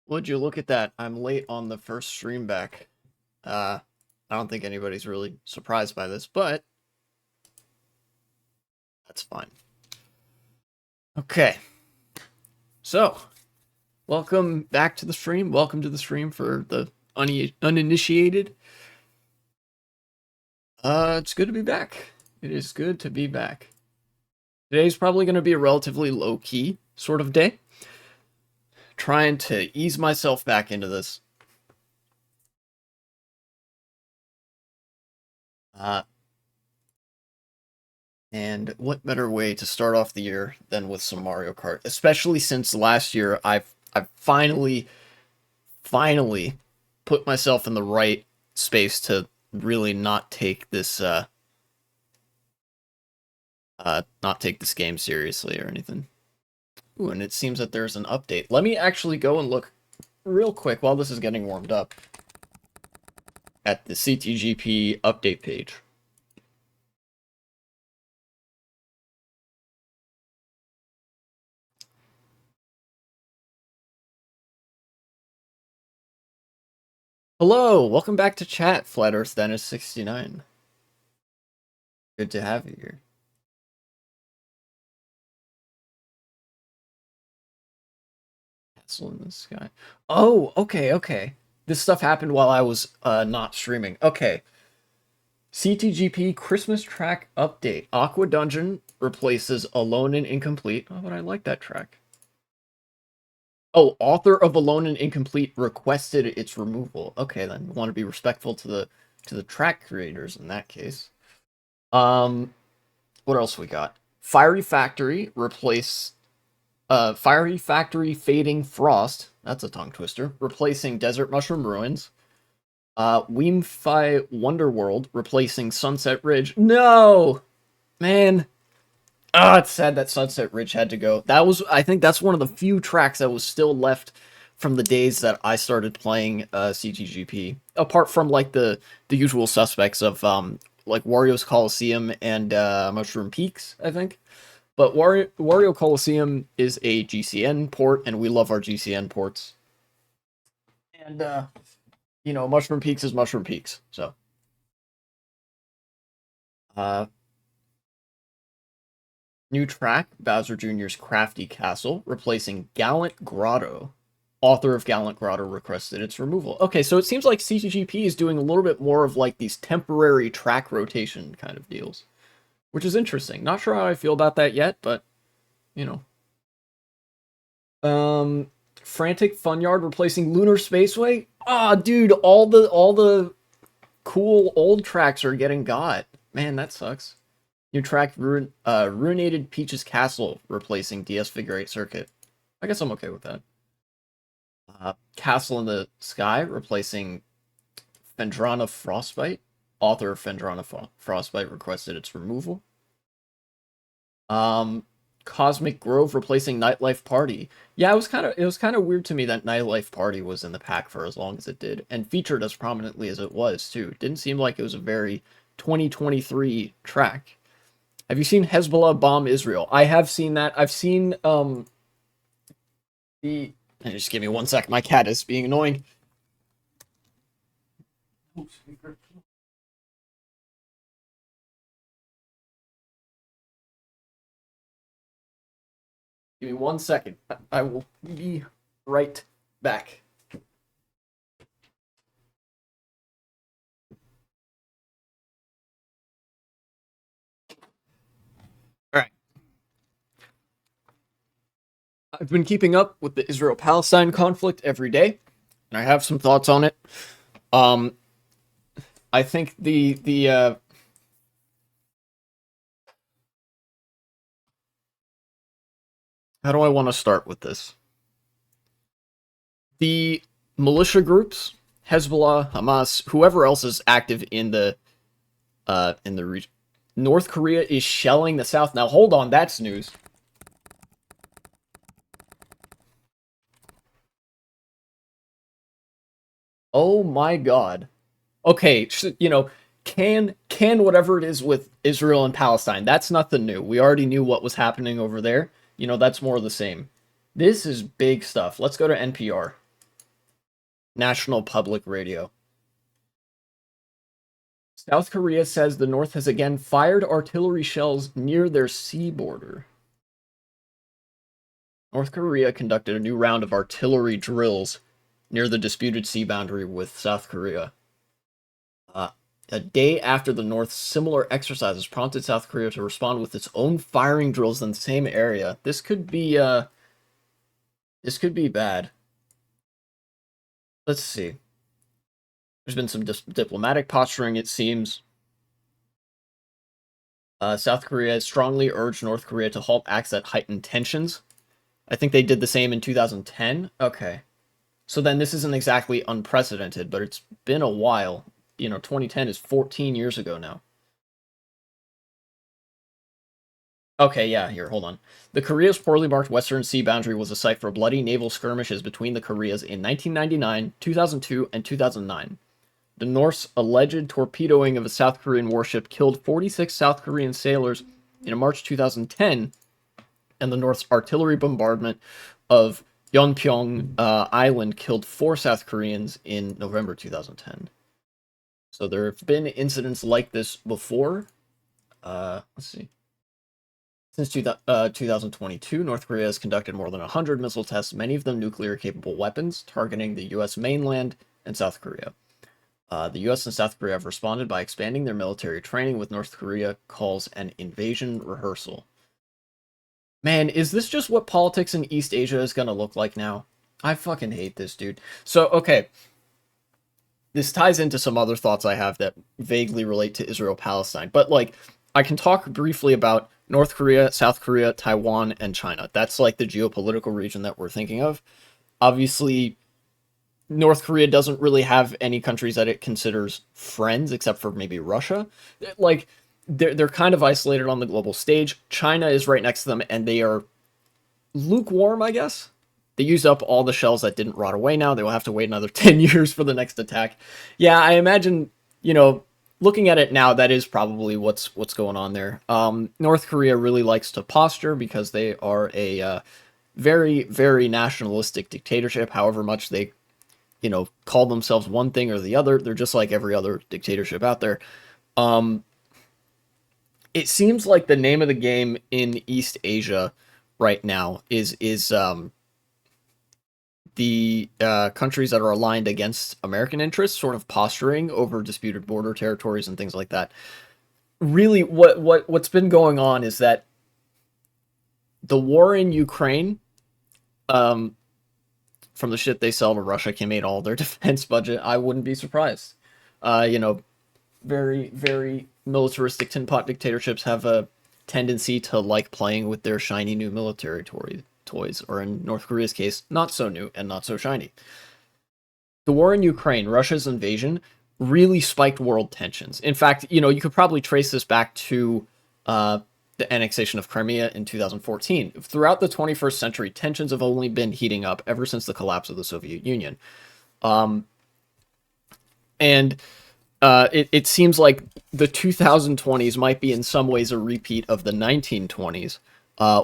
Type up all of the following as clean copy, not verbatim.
Would you look at that? I'm late on the first stream back. I don't think anybody's really surprised by this, but that's fine. Okay. So, welcome back to the stream. Welcome to the stream for the uninitiated. It's good to be back. It is good to be back. Today's probably going to be a relatively low-key sort of day. Trying to ease myself back into this. And what better way to start off the year than with some Mario Kart? Especially since last year I've finally put myself in the right space to really not take this game seriously or anything. Ooh, and it seems that there's an update. Let me actually go and look real quick while this is getting warmed up at the CTGP update page. Hello, welcome back to chat, Flat Earth Dennis 69. Good to have you here. Castle in the sky. Oh, okay. This stuff happened while I was not streaming. Okay. CTGP Christmas track update. Aqua Dungeon replaces Alone and Incomplete. Oh, but I like that track. Oh, author of Alone and Incomplete requested its removal. Okay, then we want to be respectful to the track creators in that case. What else we got? Fiery Factory Fading Frost. That's a tongue twister. Replacing Desert Mushroom Ruins. Weemfi Wonderworld replacing Sunset Ridge. No! Man. It's sad that Sunset Ridge had to go. I think that's one of the few tracks that was still left from the days that I started playing CTGP. Apart from like the usual suspects of like Wario's Coliseum and Mushroom Peaks, I think. But Wario Coliseum is a GCN port, and we love our GCN ports. And Mushroom Peaks is Mushroom Peaks. So, new track, Bowser Jr.'s Crafty Castle, replacing Gallant Grotto. Author of Gallant Grotto requested its removal. Okay, so it seems like CTGP is doing a little bit more of like these temporary track rotation kind of deals, which is interesting. Not sure how I feel about that yet, but Frantic Funyard replacing Lunar Spaceway. Dude, all the cool old tracks are getting got. Man, that sucks. New track, Ruinated Peach's Castle replacing DS Figure 8 Circuit. I guess I'm okay with that. Castle in the Sky replacing Phendrana Frostbite. Author of Phendrana Frostbite requested its removal. Cosmic Grove replacing Nightlife Party. Yeah, it was kind of weird to me that Nightlife Party was in the pack for as long as it did, and featured as prominently as it was too. Didn't seem like it was a very 2023 track. Have you seen Hezbollah bomb Israel? I have seen that. I've seen the. Just give me 1 sec. My cat is being annoying. Give me 1 second. I will be right back. All right. I've been keeping up with the Israel-Palestine conflict every day, and I have some thoughts on it. I think the how do I want to start with this? The militia groups, Hezbollah, Hamas, whoever else is active in the region. North Korea is shelling the South. Now, hold on, that's news. Oh my god. Okay, can whatever it is with Israel and Palestine. That's nothing new. We already knew what was happening over there. That's more of the same. This is big stuff. Let's go to NPR. National Public Radio. South Korea says the North has again fired artillery shells near their sea border. North Korea conducted a new round of artillery drills near the disputed sea boundary with South Korea. Uh, a day after the North's similar exercises prompted South Korea to respond with its own firing drills in the same area. This could be bad. Let's see. There's been some diplomatic posturing, it seems. South Korea has strongly urged North Korea to halt acts that heighten tensions. I think they did the same in 2010. Okay. So then this isn't exactly unprecedented, but it's been a while. 2010 is 14 years ago now. Okay, yeah, here, hold on. The Korea's poorly marked Western Sea boundary was a site for bloody naval skirmishes between the Koreas in 1999, 2002, and 2009. The North's alleged torpedoing of a South Korean warship killed 46 South Korean sailors in March 2010, and the North's artillery bombardment of Yeonpyeong Island killed 4 South Koreans in November 2010. So there have been incidents like this before. Let's see. Since 2022, North Korea has conducted more than 100 missile tests, many of them nuclear-capable weapons, targeting the U.S. mainland and South Korea. The U.S. and South Korea have responded by expanding their military training, with North Korea calls an invasion rehearsal. Man, is this just what politics in East Asia is going to look like now? I fucking hate this, dude. So, okay. This ties into some other thoughts I have that vaguely relate to Israel-Palestine. But, I can talk briefly about North Korea, South Korea, Taiwan, and China. That's, the geopolitical region that we're thinking of. Obviously, North Korea doesn't really have any countries that it considers friends, except for maybe Russia. They're kind of isolated on the global stage. China is right next to them, and they are lukewarm, I guess. They used up all the shells that didn't rot away now. They will have to wait another 10 years for the next attack. Yeah, I imagine, looking at it now, that is probably what's going on there. North Korea really likes to posture because they are a very, very nationalistic dictatorship. However much they, call themselves one thing or the other, they're just like every other dictatorship out there. It seems like the name of the game in East Asia right now is the countries that are aligned against American interests sort of posturing over disputed border territories and things like that. Really, what's been going on is that the war in Ukraine, from the shit they sell to Russia, can make all their defense budget. I wouldn't be surprised. Very, very militaristic tin pot dictatorships have a tendency to like playing with their shiny new military toys, or in North Korea's case, not so new and not so shiny. The war in Ukraine, Russia's invasion, really spiked world tensions. In fact, you could probably trace this back to the annexation of Crimea in 2014. Throughout the 21st century, tensions have only been heating up ever since the collapse of the Soviet Union. It seems like the 2020s might be in some ways a repeat of the 1920s,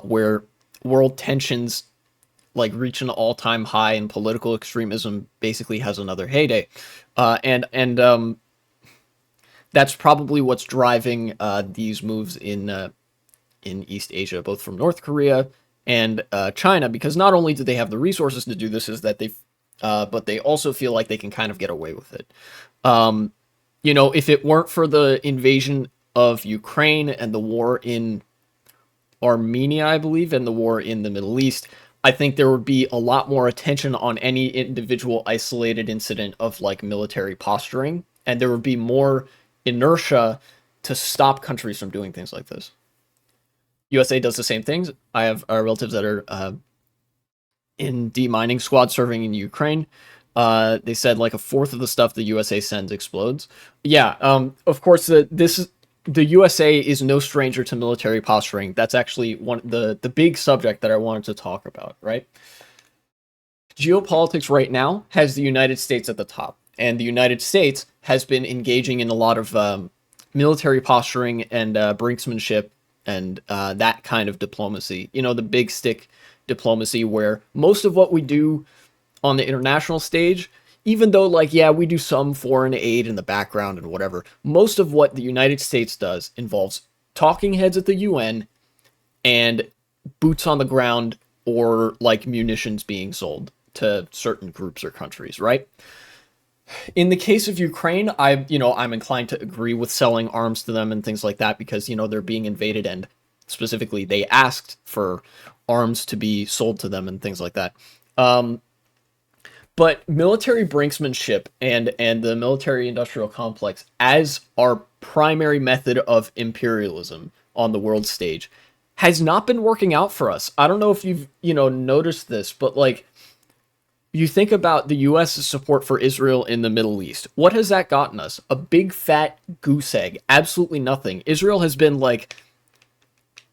where world tensions reach an all-time high and political extremism basically has another heyday. And that's probably what's driving these moves in East Asia, both from North Korea and China, because not only do they have the resources to do this, but they also feel like they can kind of get away with it. If it weren't for the invasion of Ukraine and the war in Armenia, I believe, and the war in the Middle East, I think there would be a lot more attention on any individual isolated incident of military posturing, and there would be more inertia to stop countries from doing things like this. USA does the same things. I have relatives that are in demining squad serving in Ukraine. They said a fourth of the stuff the USA sends explodes. Yeah, of course, the USA is no stranger to military posturing. That's actually the big subject that I wanted to talk about, right? Geopolitics right now has the United States at the top, and the United States has been engaging in a lot of military posturing and brinksmanship and that kind of diplomacy. The big stick diplomacy, where most of what we do on the international stage even though, like, yeah, we do some foreign aid in the background and whatever, most of what the United States does involves talking heads at the UN and boots on the ground, or like munitions being sold to certain groups or countries, right? In the case of Ukraine, I'm inclined to agree with selling arms to them and things like that, because they're being invaded, and specifically they asked for arms to be sold to them and things like that. But military brinksmanship and the military industrial complex as our primary method of imperialism on the world stage has not been working out for us. I don't know if you've noticed this, but like, you think about the US's support for Israel in the Middle East. What has that gotten us? A big fat goose egg. Absolutely nothing. Israel has been like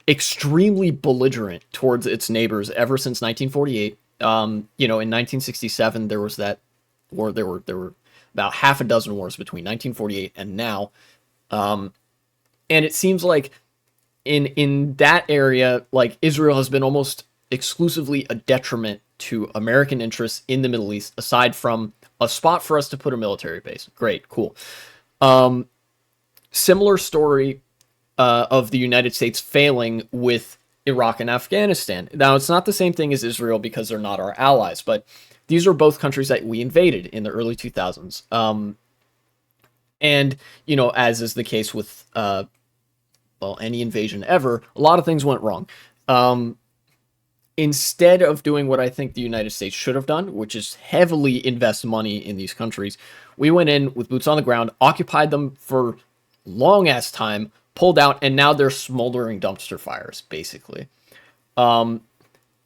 extremely belligerent towards its neighbors ever since 1948. In 1967 there was that war. There were about half a dozen wars between 1948 and now. And it seems like in that area, like, Israel has been almost exclusively a detriment to American interests in the Middle East, aside from a spot for us to put a military base. Great, cool. Similar story of the United States failing with Iraq and Afghanistan. Now, it's not the same thing as Israel because they're not our allies, but these are both countries that we invaded in the early 2000s. And, as is the case with, any invasion ever, a lot of things went wrong. Instead of doing what I think the United States should have done, which is heavily invest money in these countries, we went in with boots on the ground, occupied them for long ass time, pulled out, and now they're smoldering dumpster fires, basically. And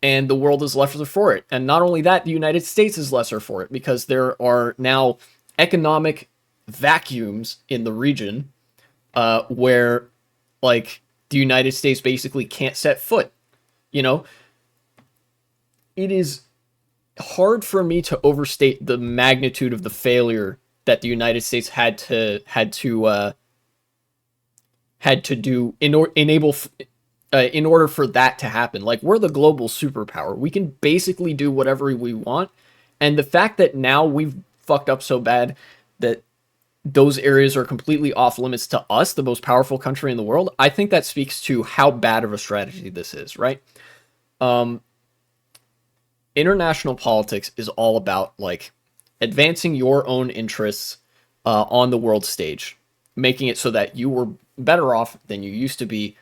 the world is lesser for it. And not only that, the United States is lesser for it, because there are now economic vacuums in the region where, like, the United States basically can't set foot. It is hard for me to overstate the magnitude of the failure that the United States had to do in order for that to happen. Like, we're the global superpower. We can basically do whatever we want, and the fact that now we've fucked up so bad that those areas are completely off limits to us, the most powerful country in the world, I think that speaks to how bad of a strategy this is, right? International politics is all about, like, advancing your own interests on the world stage, making it so that you were better off than you used to be,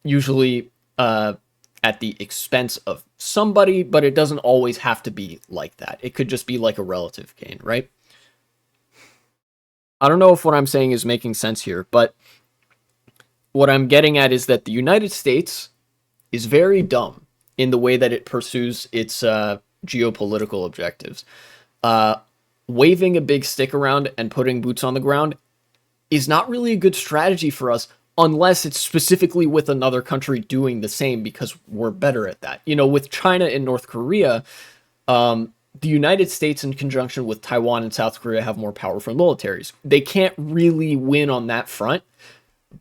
usually at the expense of somebody, but it doesn't always have to be like that. It could just be like a relative gain, right? I don't know if what I'm saying is making sense here, but what I'm getting at is that the United States is very dumb in the way that it pursues its geopolitical objectives. Waving a big stick around and putting boots on the ground is not really a good strategy for us, unless it's specifically with another country doing the same, because we're better at that. With China and North Korea, the United States, in conjunction with Taiwan and South Korea, have more powerful militaries. They can't really win on that front,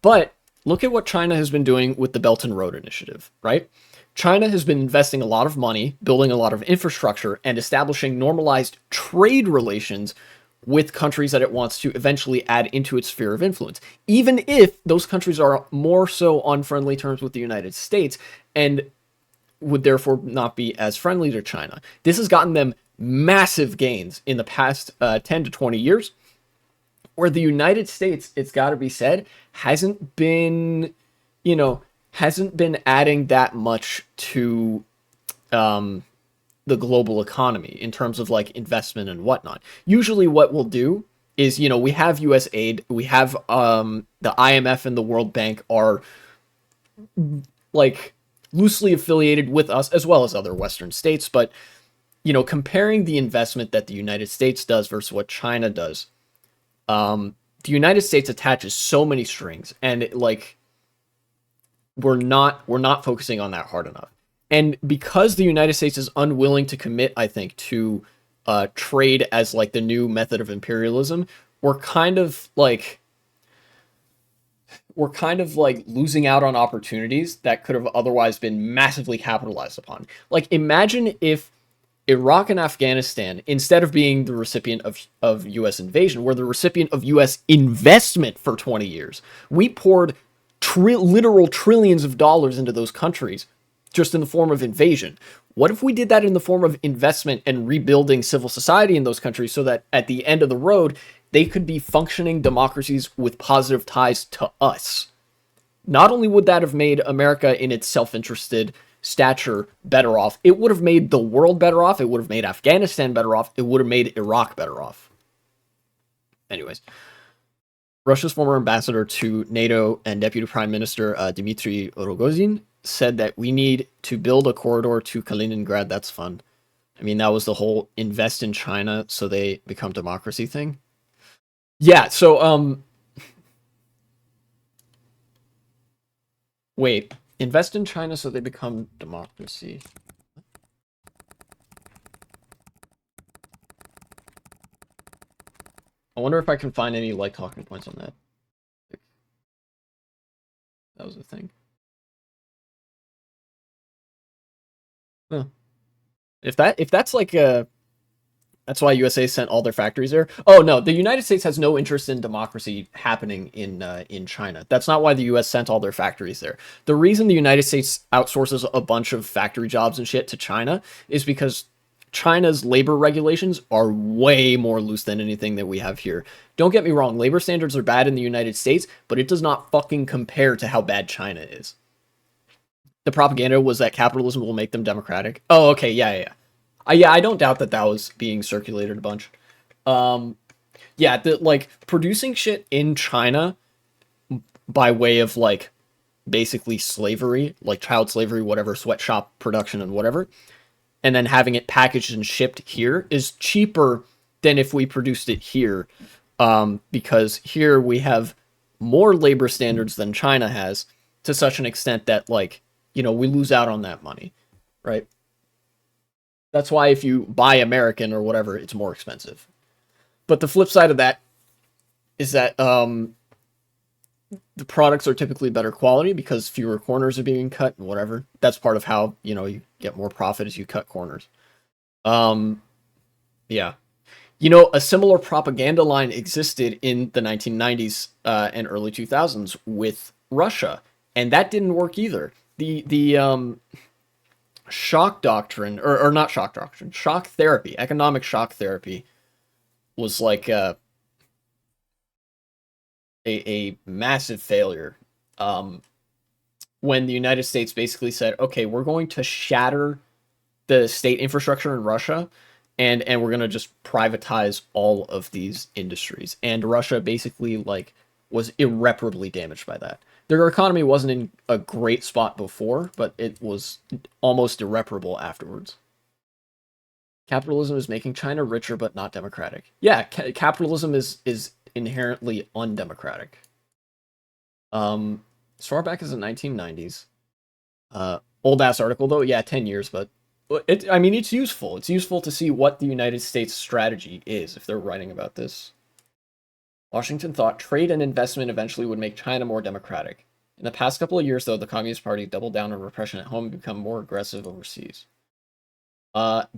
but look at what China has been doing with the Belt and Road Initiative, right? China has been investing a lot of money, building a lot of infrastructure, and establishing normalized trade relations with countries that it wants to eventually add into its sphere of influence, even if those countries are more so on friendly terms with the United States and would therefore not be as friendly to China. This has gotten them massive gains in the past 10 to 20 years, where the United States, it's got to be said, hasn't been adding that much to the global economy in terms of, like, investment and whatnot. Usually what we'll do is, we have US aid, we have the IMF and the World Bank are, like, loosely affiliated with us, as well as other Western states, but comparing the investment that the United States does versus what China does, the United States attaches so many strings, and we're not focusing on that hard enough. And because the United States is unwilling to commit, I think, to trade as, like, the new method of imperialism, we're kind of like losing out on opportunities that could have otherwise been massively capitalized upon. Like, imagine if Iraq and Afghanistan, instead of being the recipient of U.S. invasion, were the recipient of U.S. investment for 20 years. We poured literal trillions of dollars into those countries just in the form of invasion. What if we did that in the form of investment and rebuilding civil society in those countries so that at the end of the road, they could be functioning democracies with positive ties to us? Not only would that have made America in its self-interested stature better off, it would have made the world better off, it would have made Afghanistan better off, it would have made Iraq better off. Anyways, Russia's former ambassador to NATO and Deputy Prime Minister Dmitry Rogozin said that we need to build a corridor to Kaliningrad. That's fun. I mean, that was the whole invest in China so they become democracy thing. Yeah, so, wait. Invest in China so they become democracy. I wonder if I can find any, like, talking points on that. That was a thing. Huh. If that's like a... That's why USA sent all their factories there. Oh no, the United States has no interest in democracy happening in China. That's not why the US sent all their factories there. The reason the United States outsources a bunch of factory jobs and shit to China is because China's labor regulations are way more loose than anything that we have here. Don't get me wrong, labor standards are bad in the United States, but it does not fucking compare to how bad China is. The propaganda was that capitalism will make them democratic. Oh, okay, yeah. Yeah, I don't doubt that that was being circulated a bunch. Yeah, like producing shit in China by way of like basically slavery, like child slavery, whatever, sweatshop production and whatever, and then having it packaged and shipped here is cheaper than if we produced it here, because here we have more labor standards than China has to such an extent that like, you know, we lose out on that money, right? That's why if you buy American or whatever, it's more expensive. But the flip side of that is that the products are typically better quality because fewer corners are being cut and whatever. That's part of how, you know, you get more profit as you cut corners. Yeah. You know, a similar propaganda line existed in the 1990s and early 2000s with Russia, and that didn't work either. The shock doctrine, or not shock doctrine, shock therapy, economic shock therapy was like a massive failure. When the United States basically said, okay, we're going to shatter the state infrastructure in Russia and we're going to just privatize all of these industries. And Russia basically like was irreparably damaged by that. Their economy wasn't in a great spot before, but it was almost irreparable afterwards. Capitalism is making China richer but not democratic. Yeah, capitalism is inherently undemocratic. As far back as the 1990s. Old ass article though, yeah, 10 years, but I mean, it's useful. It's useful to see what the United States strategy is if they're writing about this. Washington thought trade and investment eventually would make China more democratic. In the past couple of years, though, the Communist Party doubled down on repression at home and become more aggressive overseas.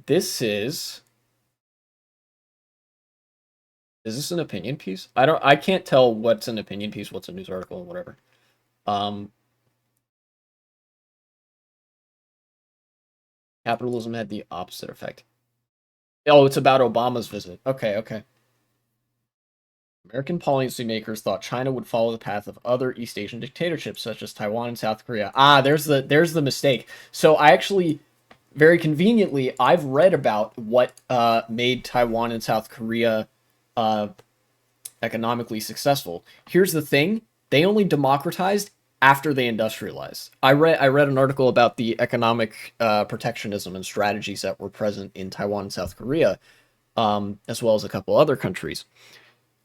This is this an opinion piece? I can't tell what's an opinion piece, what's a news article, whatever. Capitalism had the opposite effect. Oh, it's about Obama's visit. Okay. American policymakers thought China would follow the path of other East Asian dictatorships, such as Taiwan and South Korea. Ah, there's the mistake. So I actually, very conveniently, I've read about what made Taiwan and South Korea economically successful. Here's the thing: they only democratized after they industrialized. I read an article about the economic protectionism and strategies that were present in Taiwan and South Korea, as well as a couple other countries.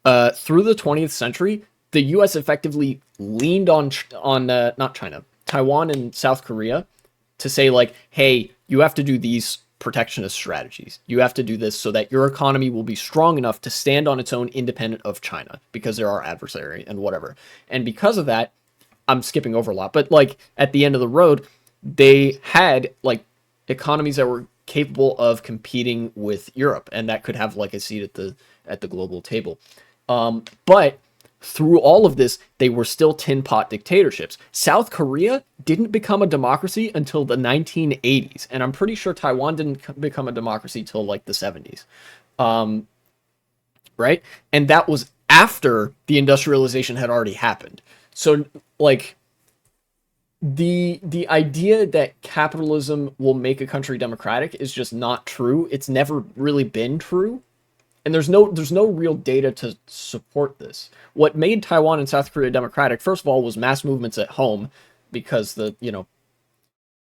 Through the 20th century, the U.S. effectively leaned on not China, Taiwan and South Korea to say like, hey, you have to do these protectionist strategies. You have to do this so that your economy will be strong enough to stand on its own independent of China because they're our adversary and whatever. And because of that, I'm skipping over a lot, but like at the end of the road, they had like economies that were capable of competing with Europe, and that could have like a seat at the global table. But through all of this, they were still tin pot dictatorships. South Korea didn't become a democracy until the 1980s, and I'm pretty sure Taiwan didn't become a democracy till like the 70s. Right? And that was after the industrialization had already happened. So like the idea that capitalism will make a country democratic is just not true. It's never really been true. And there's no real data to support this. What made Taiwan and South Korea democratic, first of all, was mass movements at home, because the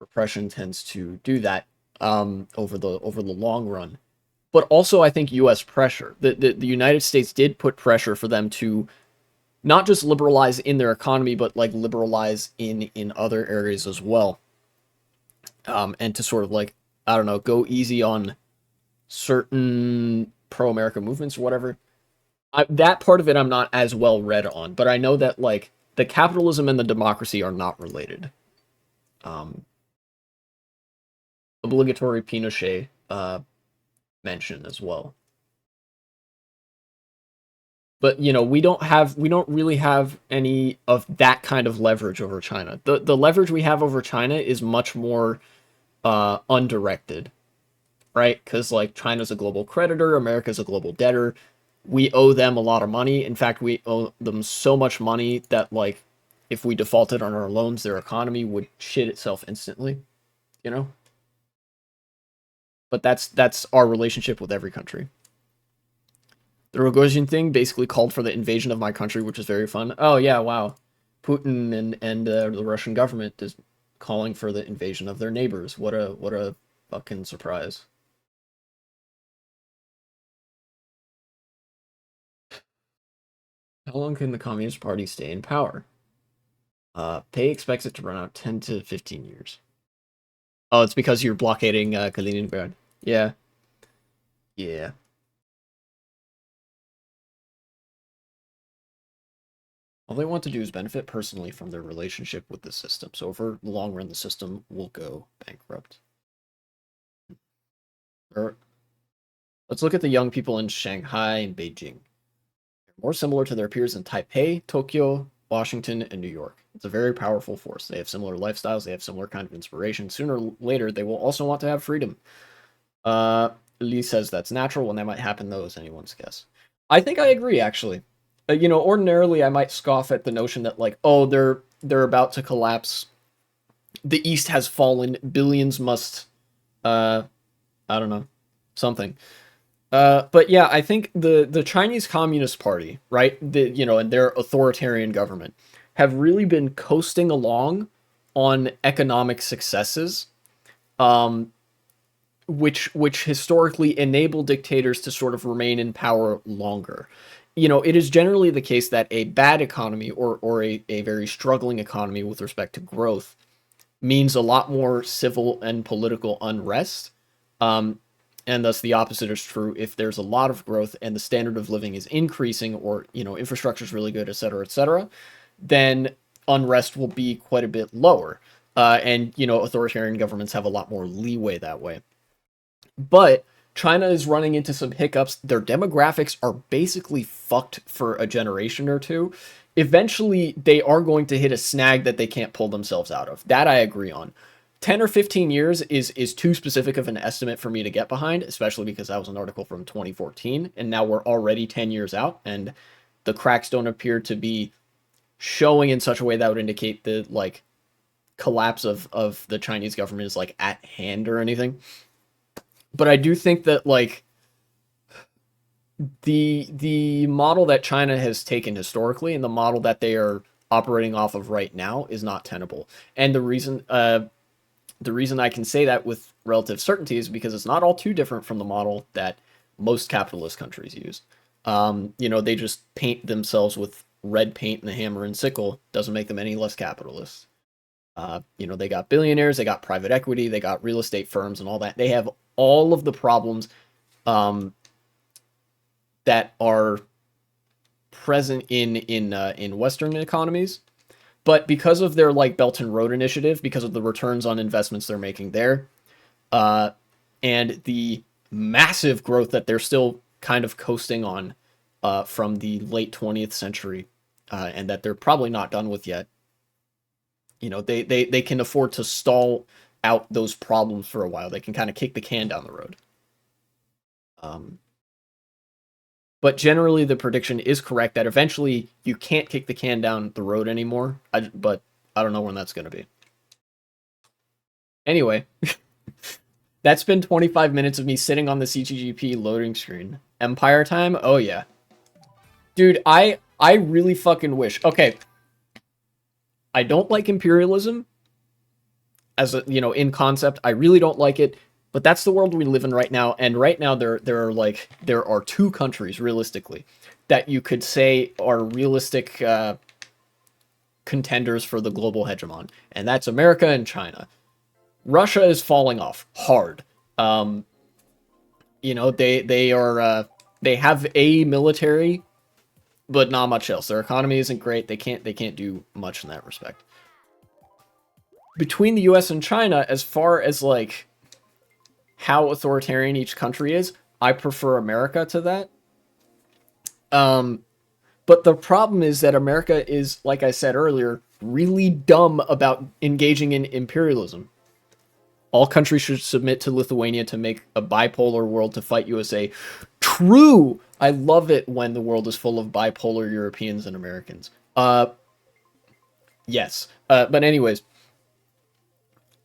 repression tends to do that over the long run. But also, I think U.S. pressure. The United States did put pressure for them to not just liberalize in their economy, but like liberalize in other areas as well, and to sort of like, I don't know, go easy on certain pro-America movements or whatever. That part of it I'm not as well read on, but I know that like the capitalism and the democracy are not related. Um, Obligatory Pinochet mention as well. But we don't really have any of that kind of leverage over China. The leverage we have over China is much more undirected, right? Because like China's a global creditor, America's a global debtor. We owe them a lot of money. In fact, we owe them so much money that like if we defaulted on our loans, their economy would shit itself instantly, you know? But that's our relationship with every country. The Rogozhin thing basically called for the invasion of my country, which is very fun. Oh yeah, wow. Putin and the Russian government is calling for the invasion of their neighbors. What a fucking surprise. How long can the Communist Party stay in power? Pei expects it to run out 10 to 15 years. Oh, it's because you're blockading Kaliningrad. Yeah. Yeah. All they want to do is benefit personally from their relationship with the system. So over the long run, the system will go bankrupt. Let's look at the young people in Shanghai and Beijing. They're more similar to their peers in Taipei, Tokyo, Washington, and New York. It's a very powerful force. They have similar lifestyles. They have similar kind of inspiration. Sooner or later, they will also want to have freedom. Lee says that's natural. When that might happen, though, is anyone's guess. I think I agree, actually. Ordinarily I might scoff at the notion that like, oh, they're about to collapse. The East has fallen. Billions must, I don't know, something. But yeah, I think the Chinese Communist Party, right, and their authoritarian government have really been coasting along on economic successes, which historically enable dictators to sort of remain in power longer. It is generally the case that a bad economy or a very struggling economy with respect to growth means a lot more civil and political unrest. And thus the opposite is true. If there's a lot of growth and the standard of living is increasing, or, infrastructure is really good, et cetera, then unrest will be quite a bit lower. And authoritarian governments have a lot more leeway that way. But China is running into some hiccups. Their demographics are basically fucked for a generation or two. Eventually, they are going to hit a snag that they can't pull themselves out of. That I agree on. 10 or 15 years is too specific of an estimate for me to get behind, especially because that was an article from 2014, and now we're already 10 years out, and the cracks don't appear to be showing in such a way that would indicate the, like, collapse of the Chinese government is, like, at hand or anything. But I do think that, like, the model that China has taken historically and the model that they are operating off of right now is not tenable. And the reason I can say that with relative certainty is because it's not all too different from the model that most capitalist countries use. They just paint themselves with red paint and a hammer and sickle. Doesn't make them any less capitalist. They got billionaires, they got private equity, they got real estate firms and all that. They have all of the problems that are present in Western economies. But because of their like Belt and Road Initiative, because of the returns on investments they're making there, and the massive growth that they're still kind of coasting on from the late 20th century, and that they're probably not done with yet. You know, they can afford to stall out those problems for a while. They can kind of kick the can down the road. Um, but generally, the prediction is correct that eventually you can't kick the can down the road anymore. But I don't know when that's going to be. Anyway, that's been 25 minutes of me sitting on the CGGP loading screen. Empire time? Oh yeah. Dude, I really fucking wish. Okay. I don't like imperialism as a, you know, in concept. I really don't like it, but that's the world we live in right now, and right now there are two countries realistically that you could say are realistic contenders for the global hegemon, and that's America and China. Russia is falling off hard. You know, they are they have a military, but not much else. Their economy isn't great. They can't do much in that respect. Between the US and China, as far as like how authoritarian each country is, I prefer America to that. But the problem is that America is, like I said earlier, really dumb about engaging in imperialism. All countries should submit to Lithuania to make a bipolar world to fight USA. True! I love it when the world is full of bipolar Europeans and Americans. Yes. But anyways,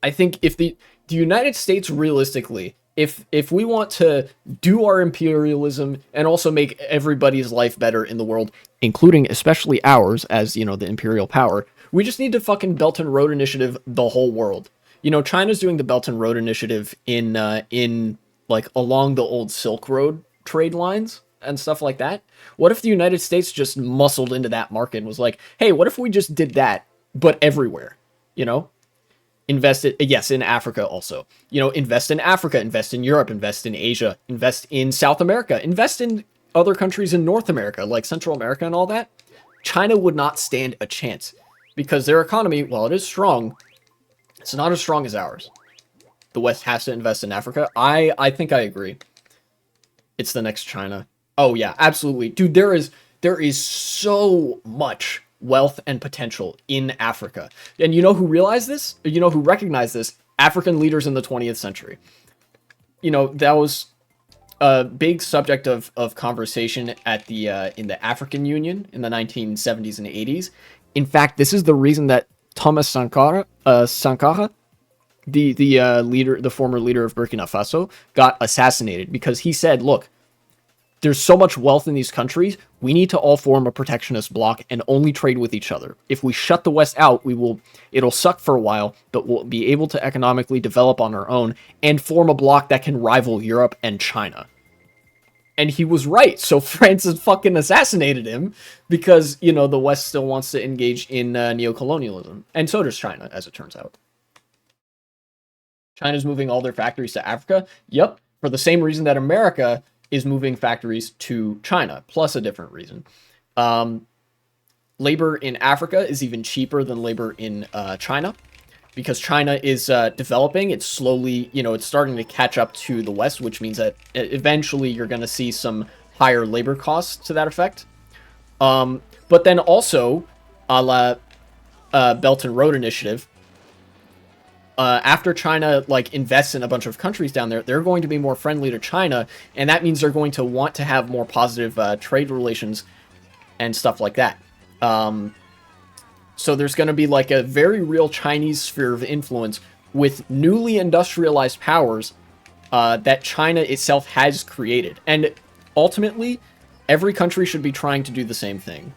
I think if the United States realistically, if we want to do our imperialism and also make everybody's life better in the world, including especially ours as, you know, the imperial power, we just need to fucking Belt and Road Initiative the whole world. You know, China's doing the Belt and Road Initiative in like along the old Silk Road trade lines and stuff like that. What if the United States just muscled into that market and was like, hey, what if we just did that, but everywhere? You know? Invest it, yes, in Africa also. You know, invest in Africa, invest in Europe, invest in Asia, invest in South America, invest in other countries in North America, like Central America and all that. China would not stand a chance because their economy, while it is strong, it's not as strong as ours. The West has to invest in Africa. I think I agree. It's the next China. Oh yeah, absolutely. Dude, there is so much wealth and potential in Africa. And you know who realized this? You know who recognized this? African leaders in the 20th century. You know, that was a big subject of conversation at the in the African Union in the 1970s and 80s. In fact, this is the reason that Thomas Sankara, the leader, the former leader of Burkina Faso, got assassinated because he said, "Look, there's so much wealth in these countries. We need to all form a protectionist bloc and only trade with each other. If we shut the West out, it'll suck for a while, but we'll be able to economically develop on our own and form a bloc that can rival Europe and China." And he was right. So France has fucking assassinated him because, you know, the West still wants to engage in neocolonialism. And so does China, as it turns out. China's moving all their factories to Africa. Yep, for the same reason that America is moving factories to China, plus a different reason. Labor in Africa is even cheaper than labor in China because China is developing. It's slowly, you know, it's starting to catch up to the West, which means that eventually you're going to see some higher labor costs to that effect. But then also, a la Belt and Road Initiative, after China like invests in a bunch of countries down there, they're going to be more friendly to China, and that means they're going to want to have more positive trade relations and stuff like that. So there's going to be like a very real Chinese sphere of influence with newly industrialized powers that China itself has created, and ultimately, every country should be trying to do the same thing.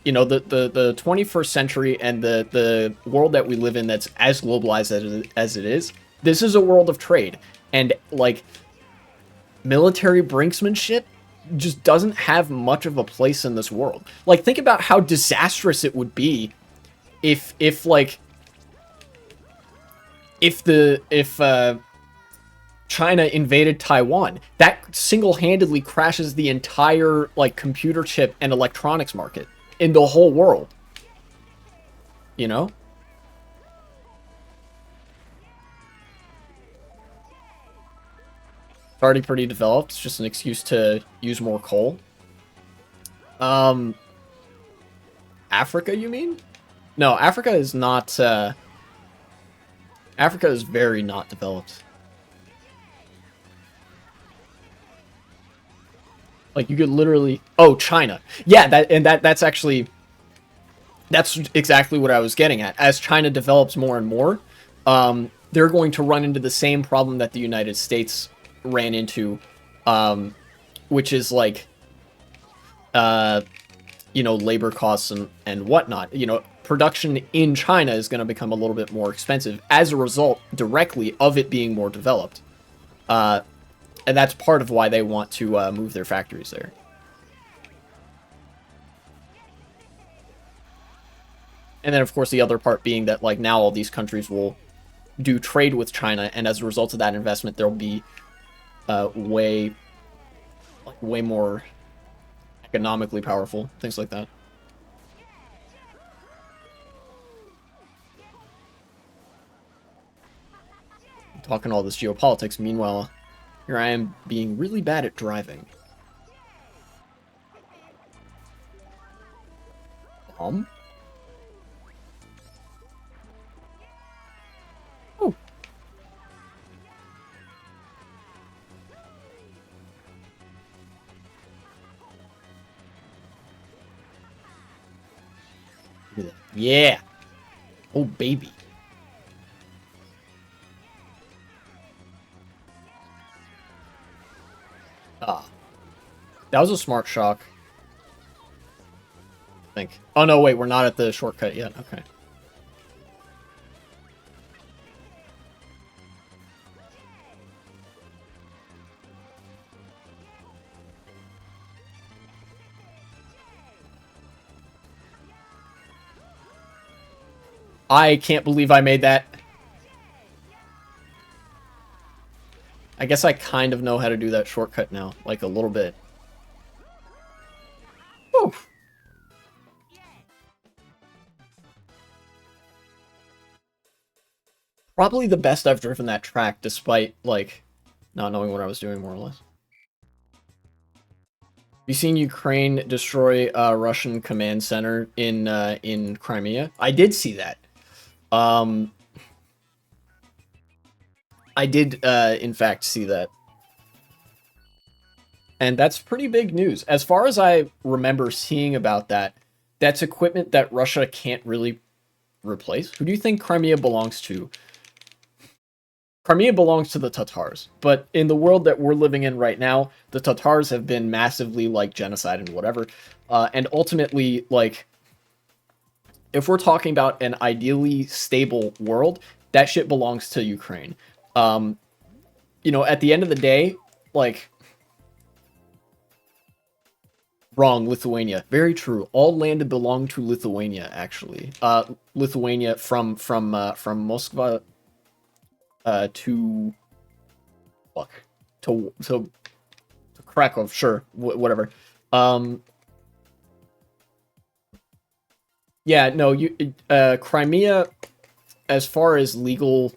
You know, the 21st century and the world that we live in that's as globalized as it is, this is a world of trade. And, like, military brinksmanship just doesn't have much of a place in this world. Like, think about how disastrous it would be if China invaded Taiwan. That single-handedly crashes the entire, like, computer chip and electronics market in the whole world. You know? already pretty developed. It's just an excuse to use more coal. Um, Africa, you mean? No, Africa is not, Africa is very not developed. Like, you could literally... Oh, China. Yeah, that's actually... That's exactly what I was getting at. As China develops more and more, they're going to run into the same problem that the United States ran into, which is, like, you know, labor costs and whatnot. You know, production in China is going to become a little bit more expensive as a result directly of it being more developed. And that's part of why they want to move their factories there. And then, of course, the other part being that, like, now all these countries will do trade with China, and as a result of that investment, there'll be way more economically powerful, things like that. Talking all this geopolitics, meanwhile, here I am being really bad at driving. Oh. Yeah. Oh, baby. Ah. That was a smart shock. I think. Oh, no, wait. We're not at the shortcut yet. Okay. I can't believe I made that. I guess I kind of know how to do that shortcut now. Like, a little bit. Whew. Probably the best I've driven that track, despite, like, not knowing what I was doing, more or less. You seen Ukraine destroy a Russian command center in Crimea? I did see that. I did, in fact, see that. And that's pretty big news. As far as I remember seeing about that, that's equipment that Russia can't really replace. Who do you think Crimea belongs to? Crimea belongs to the Tatars, but in the world that we're living in right now, the Tatars have been massively, like, genocide and whatever. And ultimately, like, if we're talking about an ideally stable world, that shit belongs to Ukraine. You know, at the end of the day, like... Wrong, Lithuania. Very true. All land belonged to Lithuania, actually. Lithuania from Moskva to... Fuck. To Krakow, sure. Whatever. Yeah, no, Crimea, as far as legal...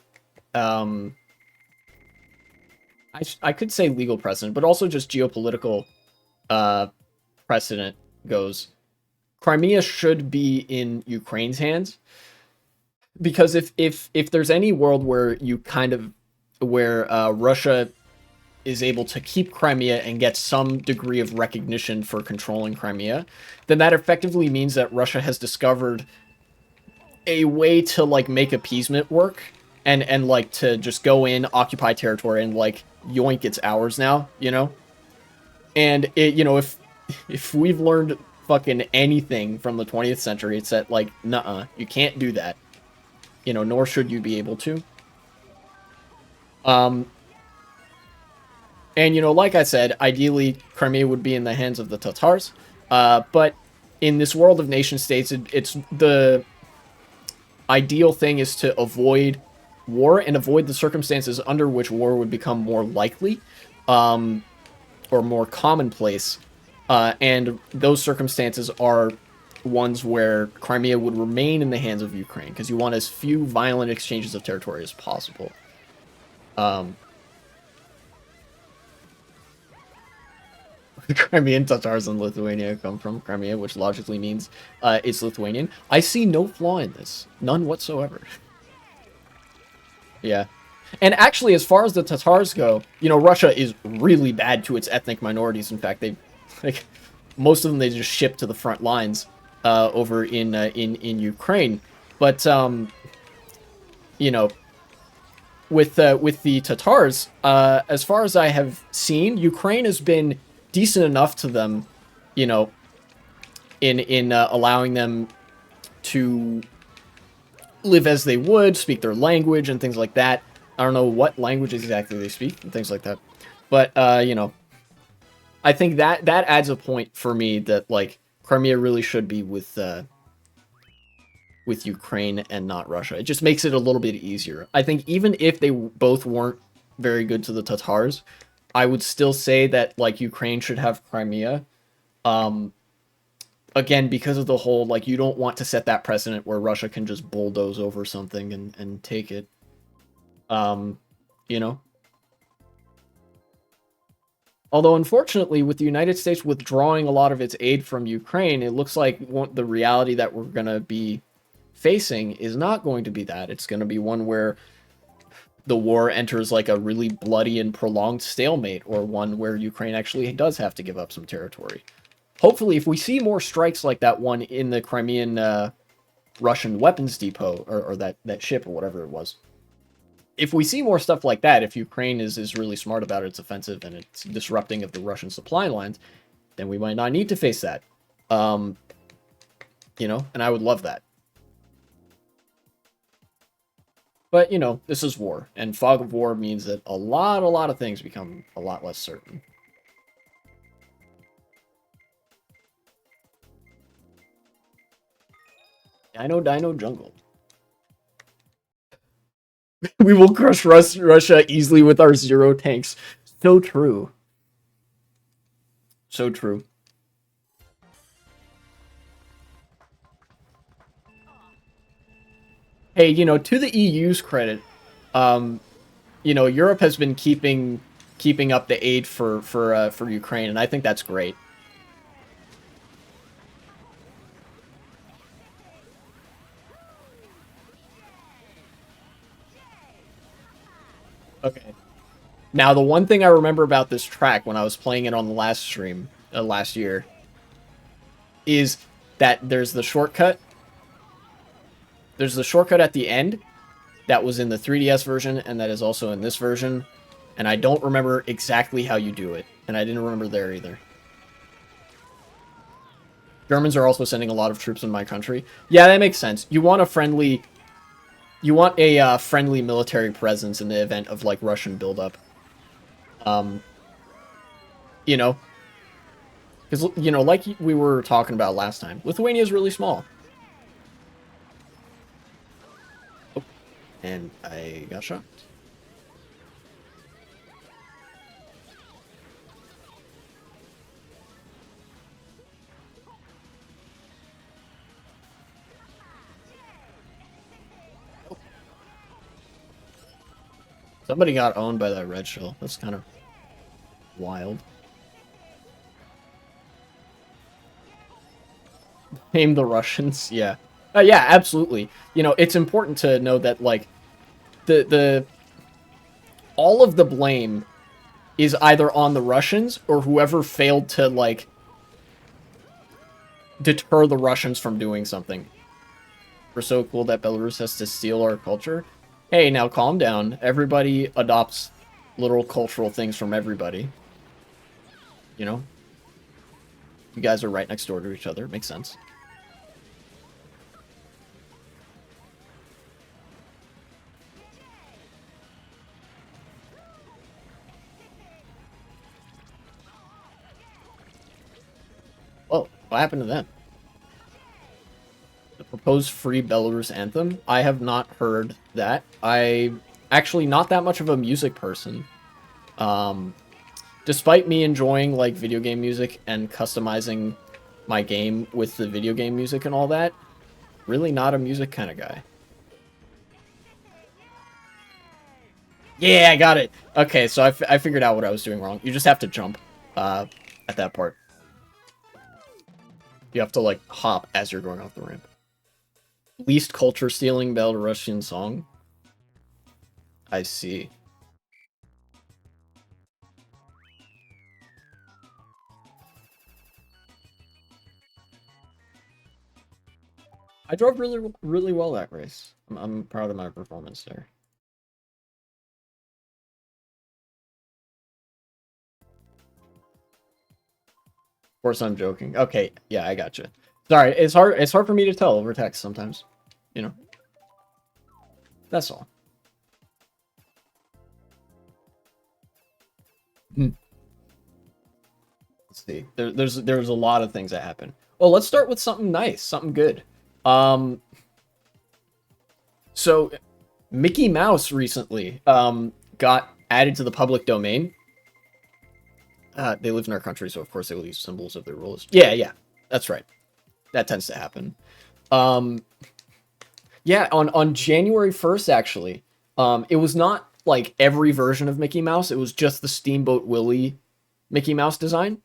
I could say legal precedent, but also just geopolitical precedent goes, Crimea should be in Ukraine's hands, because if there's any world where you kind of Russia is able to keep Crimea and get some degree of recognition for controlling Crimea, then that effectively means that Russia has discovered a way to, like, make appeasement work and like to just go in, occupy territory, and, like, yoink, it's ours now, you know? And it, you know, if we've learned fucking anything from the 20th century, it's that, like, nuh-uh, you can't do that. You know, nor should you be able to. And, you know, like I said, ideally, Crimea would be in the hands of the Tatars. But in this world of nation-states, it's the ideal thing is to avoid war and avoid the circumstances under which war would become more likely, or more commonplace. And those circumstances are ones where Crimea would remain in the hands of Ukraine, because you want as few violent exchanges of territory as possible. Crimean Tatars in Lithuania come from Crimea, which logically means it's Lithuanian. I see no flaw in this. None whatsoever. Yeah. And actually, as far as the Tatars go, you know, Russia is really bad to its ethnic minorities. In fact, they, like, most of them they just ship to the front lines over in Ukraine. But you know, with the Tatars, as far as I have seen, Ukraine has been decent enough to them, you know, in allowing them to live as they would, speak their language and things like that. I don't know what languages exactly they speak and things like that, but you know, I think that adds a point for me that like Crimea really should be with Ukraine and not Russia. It just makes it a little bit easier. I think even if they both weren't very good to the Tatars, I would still say that like Ukraine should have Crimea. Um, Again, because of the whole like you don't want to set that precedent where Russia can just bulldoze over something and take it. Um, you know. Although, unfortunately, with the United States withdrawing a lot of its aid from Ukraine, it looks like the reality that we're going to be facing is not going to be that. It's going to be one where the war enters like a really bloody and prolonged stalemate, or one where Ukraine actually does have to give up some territory. Hopefully, if we see more strikes like that one in the Crimean Russian weapons depot, or that ship, or whatever it was, if we see more stuff like that, if Ukraine is really smart about its offensive and its disrupting of the Russian supply lines, then we might not need to face that. You know, and I would love that. But, you know, this is war, and fog of war means that a lot of things become a lot less certain. Dino Jungle. We will crush Russia easily with our 0 tanks. So true. So true. Hey, you know, to the EU's credit, you know, Europe has been keeping up the aid for Ukraine, and I think that's great. Okay. Now, the one thing I remember about this track when I was playing it on the last stream last year is that there's the shortcut. There's the shortcut at the end that was in the 3DS version, and that is also in this version. And I don't remember exactly how you do it, and I didn't remember there either. Germans are also sending a lot of troops in my country. Yeah, that makes sense. You want a friendly military presence in the event of like Russian buildup. You know, because you know, like we were talking about last time, Lithuania is really small. Oh, and I got shot. Somebody got owned by that red shell. That's kind of wild. Name the Russians. Yeah. Yeah, absolutely. You know, it's important to know that, like, the all of the blame is either on the Russians or whoever failed to, like, deter the Russians from doing something. We're so cool that Belarus has to steal our culture. Hey, now calm down. Everybody adopts literal cultural things from everybody. You know? You guys are right next door to each other. Makes sense. Oh, what happened to them? The proposed free Belarus anthem? I have not heard that. I'm actually not that much of a music person. Despite me enjoying like video game music and customizing my game with the video game music and all that, really not a music kind of guy. Yeah, I got it. Okay, so I figured out what I was doing wrong. You just have to jump. at that part. You have to, like, hop as you're going off the ramp. Least culture stealing Belarusian song? I see. I drove really, really well that race. I'm proud of my performance there. Of course, I'm joking. Okay, yeah, I gotcha. Sorry, it's hard. It's hard for me to tell over text sometimes. You know, that's all. Hmm. Let's see. There's a lot of things that happen. Well, let's start with something nice, something good. So Mickey Mouse recently got added to the public domain. They live in our country, so of course they will use symbols of their rulers. Yeah, yeah, that's right. That tends to happen. Um, yeah, on January 1st, actually, it was not like every version of Mickey Mouse. It was just the Steamboat Willie Mickey Mouse design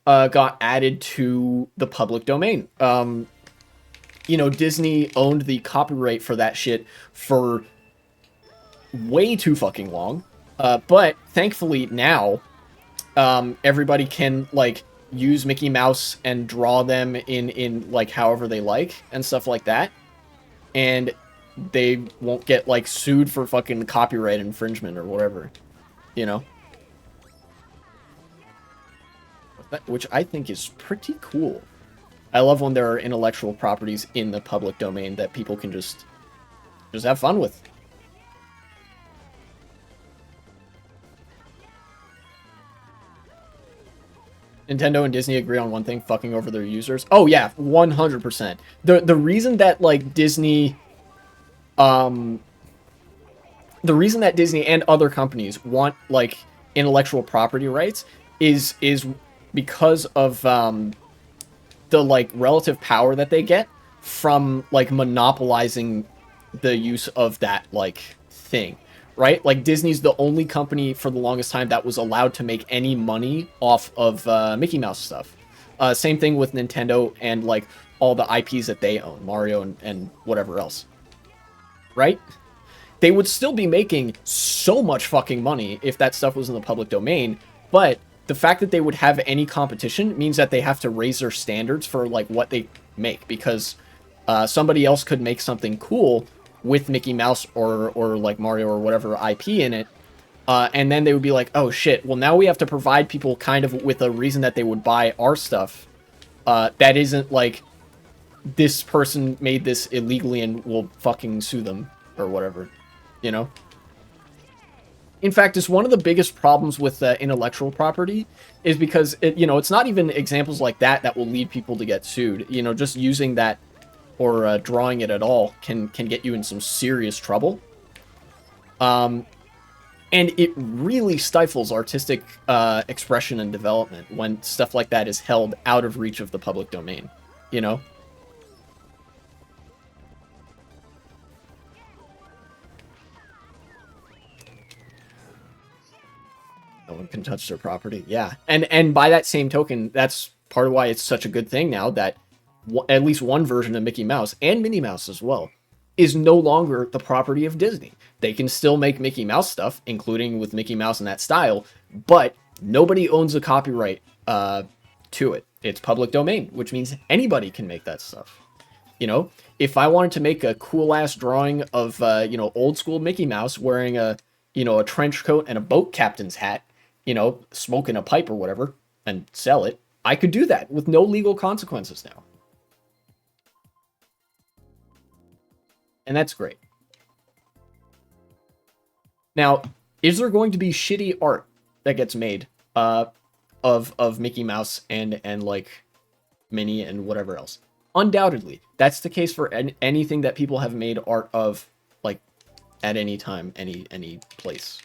got added to the public domain. You know, Disney owned the copyright for that shit for way too fucking long. But thankfully now, everybody can like use Mickey Mouse and draw them in like however they like and stuff like that, and they won't get like sued for fucking copyright infringement or whatever, you know. Which I think is pretty cool. I love when there are intellectual properties in the public domain that people can just have fun with. Nintendo and Disney agree on one thing, fucking over their users. Oh yeah, 100%. The reason that like Disney the reason that Disney and other companies want like intellectual property rights is because of the like relative power that they get from like monopolizing the use of that like thing, right? Like Disney's the only company for the longest time that was allowed to make any money off of Mickey Mouse stuff. Same thing with Nintendo and like all the IPs that they own, Mario and whatever else, right? They would still be making so much fucking money if that stuff was in the public domain, but the fact that they would have any competition means that they have to raise their standards for like what they make, because somebody else could make something cool with Mickey Mouse or like Mario or whatever IP in it, and then they would be like, oh shit, well now we have to provide people kind of with a reason that they would buy our stuff that isn't like this person made this illegally and will fucking sue them or whatever, you know? In fact, it's one of the biggest problems with intellectual property is because it's not even examples like that that will lead people to get sued. You know, just using that or drawing it at all can get you in some serious trouble. And it really stifles artistic expression and development when stuff like that is held out of reach of the public domain, you know? No one can touch their property. Yeah. And by that same token, that's part of why it's such a good thing now that at least one version of Mickey Mouse and Minnie Mouse as well is no longer the property of Disney. They can still make Mickey Mouse stuff, including with Mickey Mouse in that style, but nobody owns a copyright to it. It's public domain, which means anybody can make that stuff. You know, if I wanted to make a cool ass drawing of old school Mickey Mouse wearing a trench coat and a boat captain's hat, smoking a pipe or whatever, and sell it, I could do that with no legal consequences now. And that's great. Now, is there going to be shitty art that gets made of Mickey Mouse and like Minnie and whatever else? Undoubtedly, that's the case for anything that people have made art of, like at any time, any place.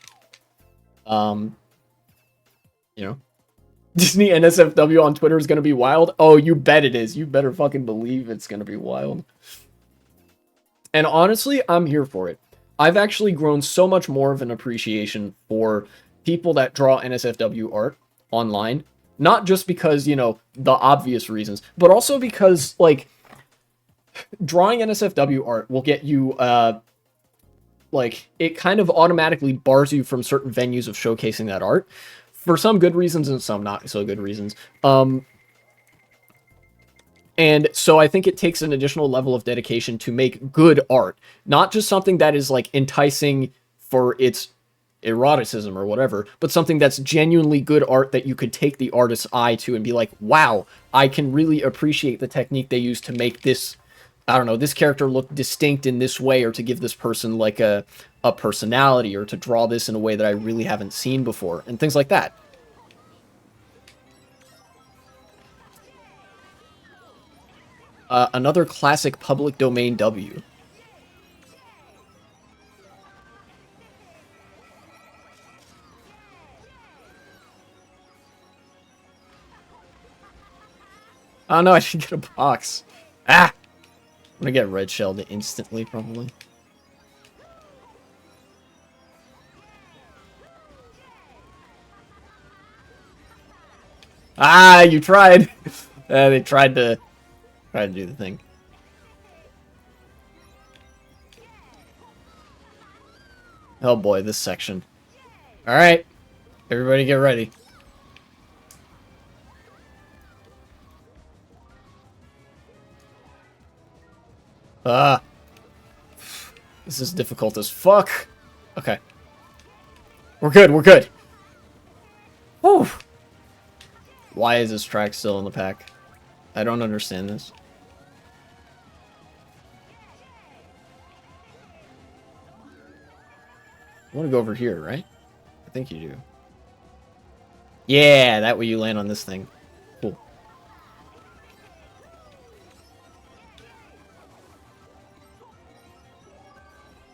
Disney NSFW on Twitter is gonna be wild. Oh, you bet it is. You better fucking believe it's gonna be wild. And honestly, I'm here for it. I've actually grown so much more of an appreciation for people that draw NSFW art online Not just because, you know, the obvious reasons, but also because, like, drawing NSFW art will get you, like, it kind of automatically bars you from certain venues of showcasing that art for some good reasons and some not so good reasons. And so I think it takes an additional level of dedication to make good art, not just something that is like enticing for its eroticism or whatever, but something that's genuinely good art that you could take the artist's eye to and be like, wow, I can really appreciate the technique they use to make this, I don't know, this character look distinct in this way, or to give this person like a personality, or to draw this in a way that I really haven't seen before, and things like that. Another classic public domain W. Oh no, I should get a box. Ah! I'm gonna get red shelled instantly, probably. Ah, you tried! They tried to do the thing. Oh boy, this section. Alright, everybody get ready. Ah. This is difficult as fuck. Okay. We're good, we're good. Whew. Why is this track still in the pack? I don't understand this. I want to go over here, right? I think you do. Yeah, that way you land on this thing. Cool.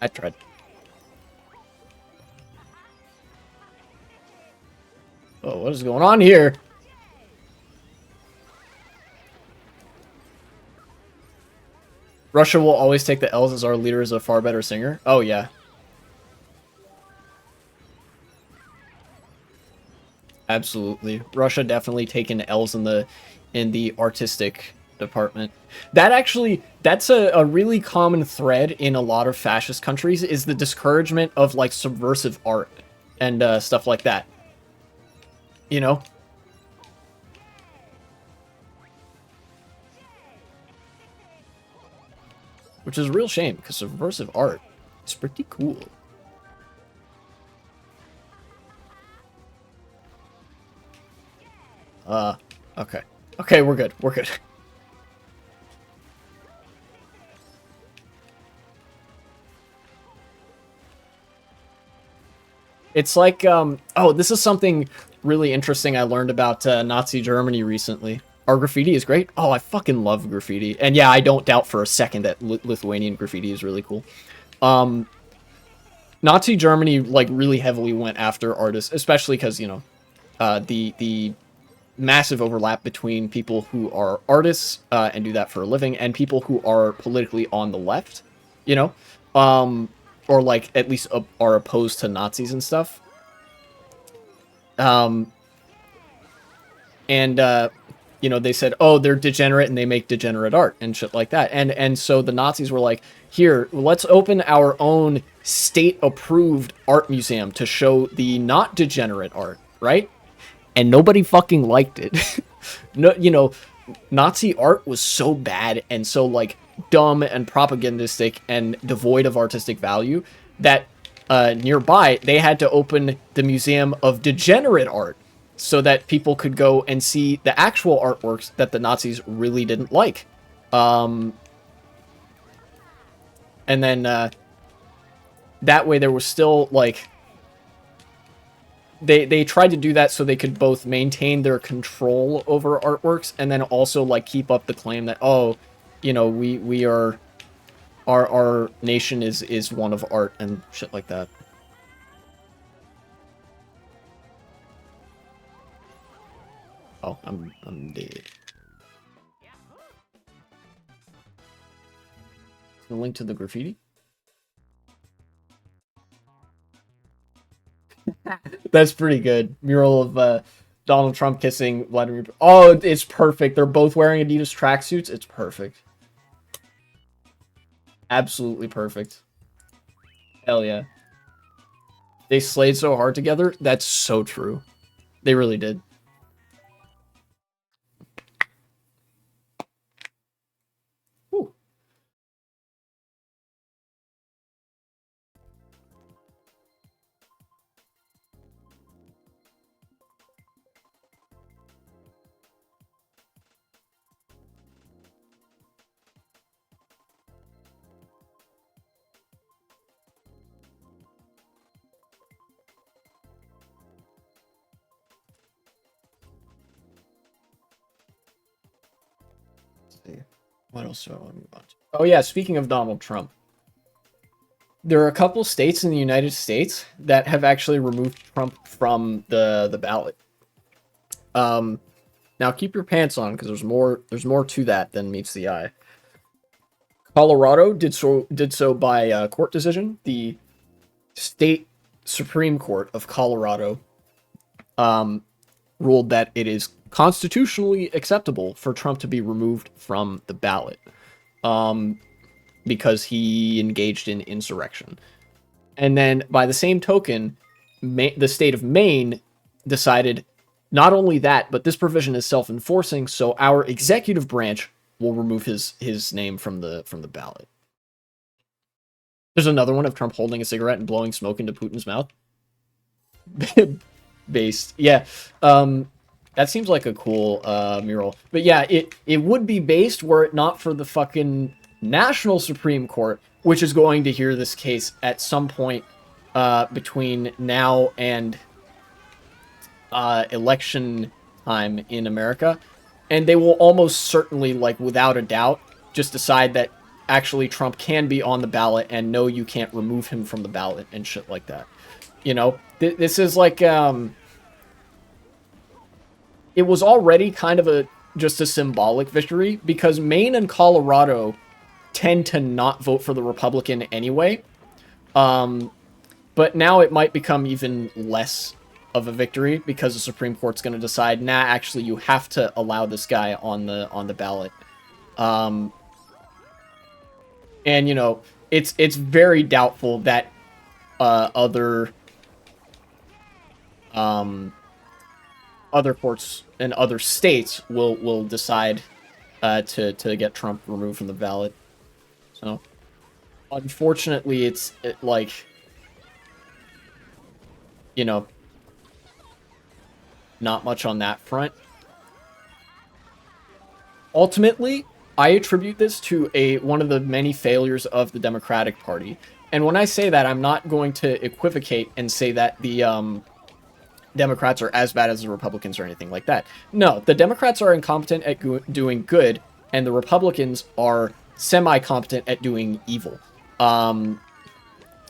I tried. Oh, what is going on here? Russia will always take the L's as our leader is a far better singer. Oh, yeah. Absolutely. Russia definitely taken L's in the artistic department. That actually, that's a really common thread in a lot of fascist countries, is the discouragement of like subversive art and stuff like that. You know? Which is a real shame, because subversive art is pretty cool. Okay. Okay, we're good. We're good. It's like, oh, this is something really interesting I learned about Nazi Germany recently. Our graffiti is great. Oh, I fucking love graffiti. And yeah, I don't doubt for a second that Lithuanian graffiti is really cool. Nazi Germany, like, really heavily went after artists, especially because, you know, the massive overlap between people who are artists and do that for a living, and people who are politically on the left, you know? Or, like, at least are opposed to Nazis and stuff. You know, they said, oh, they're degenerate and they make degenerate art and shit like that. And so the Nazis were like, here, let's open our own state-approved art museum to show the not degenerate art, right? And nobody fucking liked it. No, you know, Nazi art was so bad and so, like, dumb and propagandistic and devoid of artistic value that nearby they had to open the Museum of Degenerate Art so that people could go and see the actual artworks that the Nazis really didn't like. And then that way there was still, like, they tried to do that so they could both maintain their control over artworks and then also, like, keep up the claim that, oh, you know, we are, our nation is one of art and shit like that. Oh, I'm dead. The link to the graffiti? That's pretty good. Mural of Donald Trump kissing Vladimir. Oh, it's perfect. They're both wearing Adidas tracksuits. It's perfect. Absolutely perfect. Hell yeah. They slayed so hard together. That's so true. They really did. Whew. Let's see. What else do I want to move on to? Oh yeah, speaking of Donald Trump, there are a couple states in the United States that have actually removed Trump from the ballot. Um, Now keep your pants on because there's more to that than meets the eye. Colorado did so by court decision. The state Supreme Court of Colorado um, ruled that it is constitutionally acceptable for Trump to be removed from the ballot because he engaged in insurrection. And then by the same token, the state of Maine decided not only that, but this provision is self-enforcing, so our executive branch will remove his name from the ballot. There's another one of Trump holding a cigarette and blowing smoke into Putin's mouth. Based, yeah. That seems like a cool mural. But yeah, it would be based were it not for the fucking National Supreme Court, which is going to hear this case at some point between now and election time in America. And they will almost certainly, like, without a doubt, just decide that actually Trump can be on the ballot and no, you can't remove him from the ballot and shit like that. You know, this is like, it was already kind of just a symbolic victory because Maine and Colorado tend to not vote for the Republican anyway. But now it might become even less of a victory because the Supreme Court's going to decide, nah, actually, you have to allow this guy on the ballot. And you know, it's very doubtful that other courts and other states will decide to get Trump removed from the ballot. So, unfortunately, it's like, you know, not much on that front. Ultimately, I attribute this to one of the many failures of the Democratic Party. And when I say that, I'm not going to equivocate and say that the Democrats are as bad as the Republicans or anything like that. No, the Democrats are incompetent at doing good, and the Republicans are semi-competent at doing evil.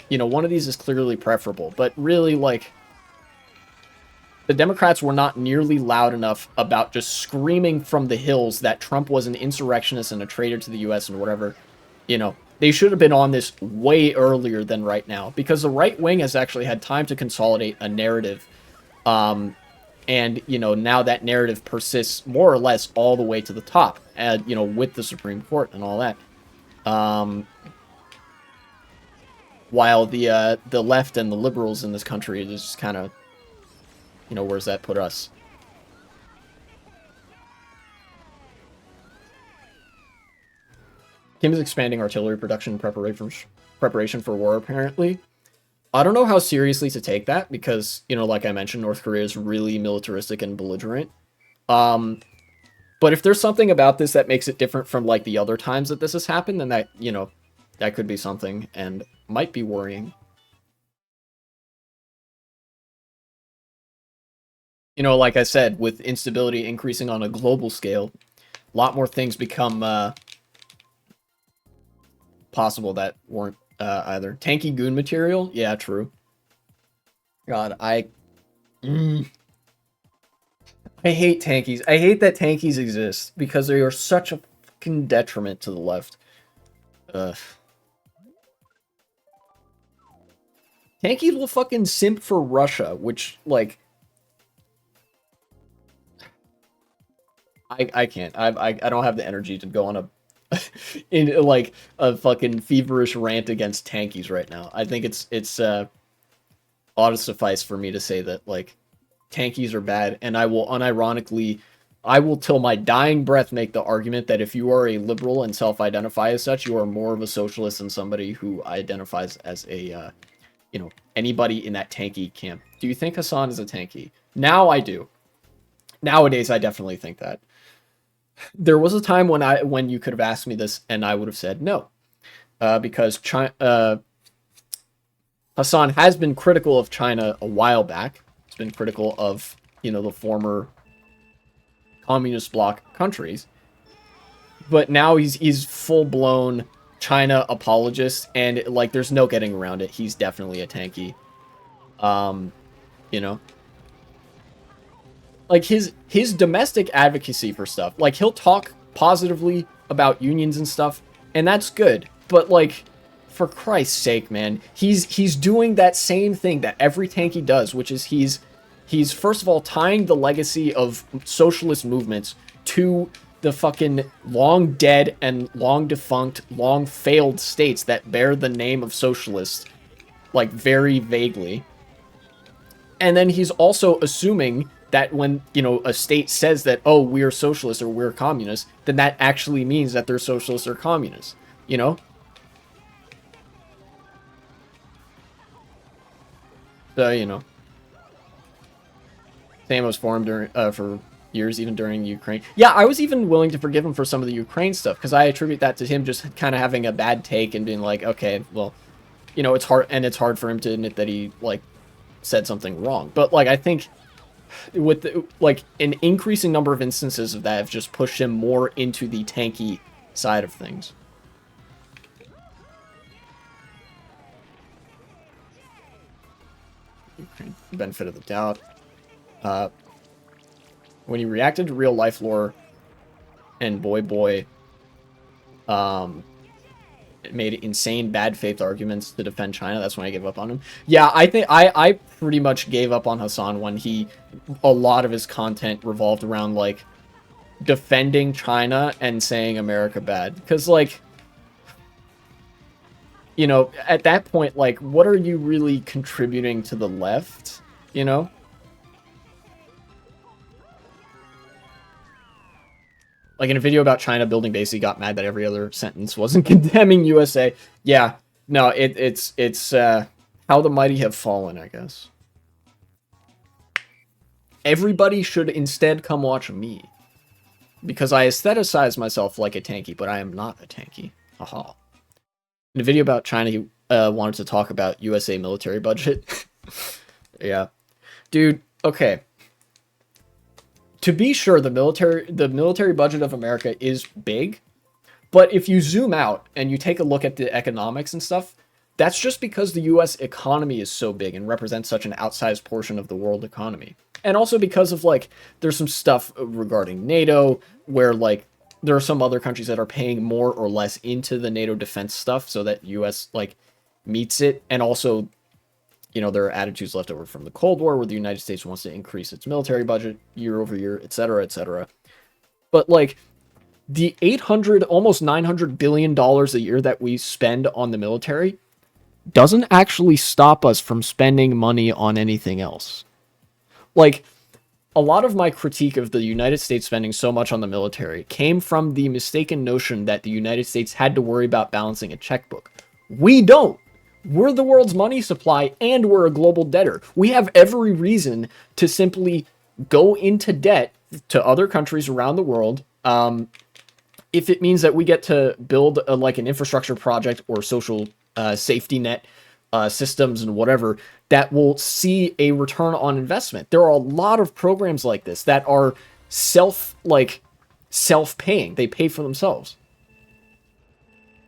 You know, one of these is clearly preferable, but really, like, the Democrats were not nearly loud enough about just screaming from the hills that Trump was an insurrectionist and a traitor to the U.S. and whatever. You know, they should have been on this way earlier than right now, because the right wing has actually had time to consolidate a narrative. And, you know, now that narrative persists more or less all the way to the top, and, you know, with the Supreme Court and all that. While the left and the liberals in this country is just kind of, you know, where's that put us? Kim is expanding artillery production preparation for war, apparently. I don't know how seriously to take that because, you know, like I mentioned, North Korea is really militaristic and belligerent. But if there's something about this that makes it different from, like, the other times that this has happened, then that, you know, that could be something and might be worrying. You know, like I said, with instability increasing on a global scale, a lot more things become possible that weren't either. Tanky goon material? Yeah, true. God, I hate tankies. I hate that tankies exist because they are such a fucking detriment to the left. Ugh. Tankies will fucking simp for Russia, which, like, I can't. I don't have the energy to go on a in like a fucking feverish rant against tankies right now. I think it's ought to suffice for me to say that like tankies are bad, and I will unironically, I will till my dying breath make the argument that if you are a liberal and self-identify as such, you are more of a socialist than somebody who identifies as a anybody in that tanky camp. Do you think Hassan is a tanky? Now I do. Nowadays I definitely think that. There was a time when you could have asked me this and I would have said no, because Hassan has been critical of China a while back. He's been critical of the former communist bloc countries, but now he's full blown China apologist, and like there's no getting around it. He's definitely a tanky. Um, you know, like his domestic advocacy for stuff. Like he'll talk positively about unions and stuff, and that's good. But like, for Christ's sake, man, he's doing that same thing that every tanky does, which is he's first of all tying the legacy of socialist movements to the fucking long dead and long defunct, long failed states that bear the name of socialists, like very vaguely. And then he's also assuming that when, a state says that, oh, we're socialists or we're communists, then that actually means that they're socialists or communists, So, same was for him during, for years, even during Ukraine. Yeah, I was even willing to forgive him for some of the Ukraine stuff, because I attribute that to him just kind of having a bad take and being like, okay, well, it's hard for him to admit that he, like, said something wrong. But, like, I think with, an increasing number of instances of that have just pushed him more into the tanky side of things. Benefit of the doubt. When he reacted to real life lore and boy, it made insane bad faith arguments to defend China. That's when I gave up on him. Yeah, I think I pretty much gave up on Hassan when a lot of his content revolved around like defending China and saying America bad. Because like, at that point, like, what are you really contributing to the left? Like in a video about China building base, he got mad that every other sentence wasn't condemning USA. Yeah, no, it's how the mighty have fallen, I guess. Everybody should instead come watch me, because I aestheticize myself like a tanky, but I am not a tanky. Haha. In a video about China, he wanted to talk about USA military budget. Yeah, dude. Okay. To be sure, the military budget of America is big, but if you zoom out and you take a look at the economics and stuff, that's just because the US economy is so big and represents such an outsized portion of the world economy. And also because of, like, there's some stuff regarding NATO where, like, there are some other countries that are paying more or less into the NATO defense stuff so that US, like, meets it. And also, there are attitudes left over from the Cold War where the United States wants to increase its military budget year over year, etc., etc. But, like, the almost $900 billion a year that we spend on the military doesn't actually stop us from spending money on anything else. Like, a lot of my critique of the United States spending so much on the military came from the mistaken notion that the United States had to worry about balancing a checkbook. We don't. We're the world's money supply, and we're a global debtor. We have every reason to simply go into debt to other countries around the world, if it means that we get to build like an infrastructure project or social safety net systems and whatever that will see a return on investment. There are a lot of programs like this that are self-paying. They pay for themselves.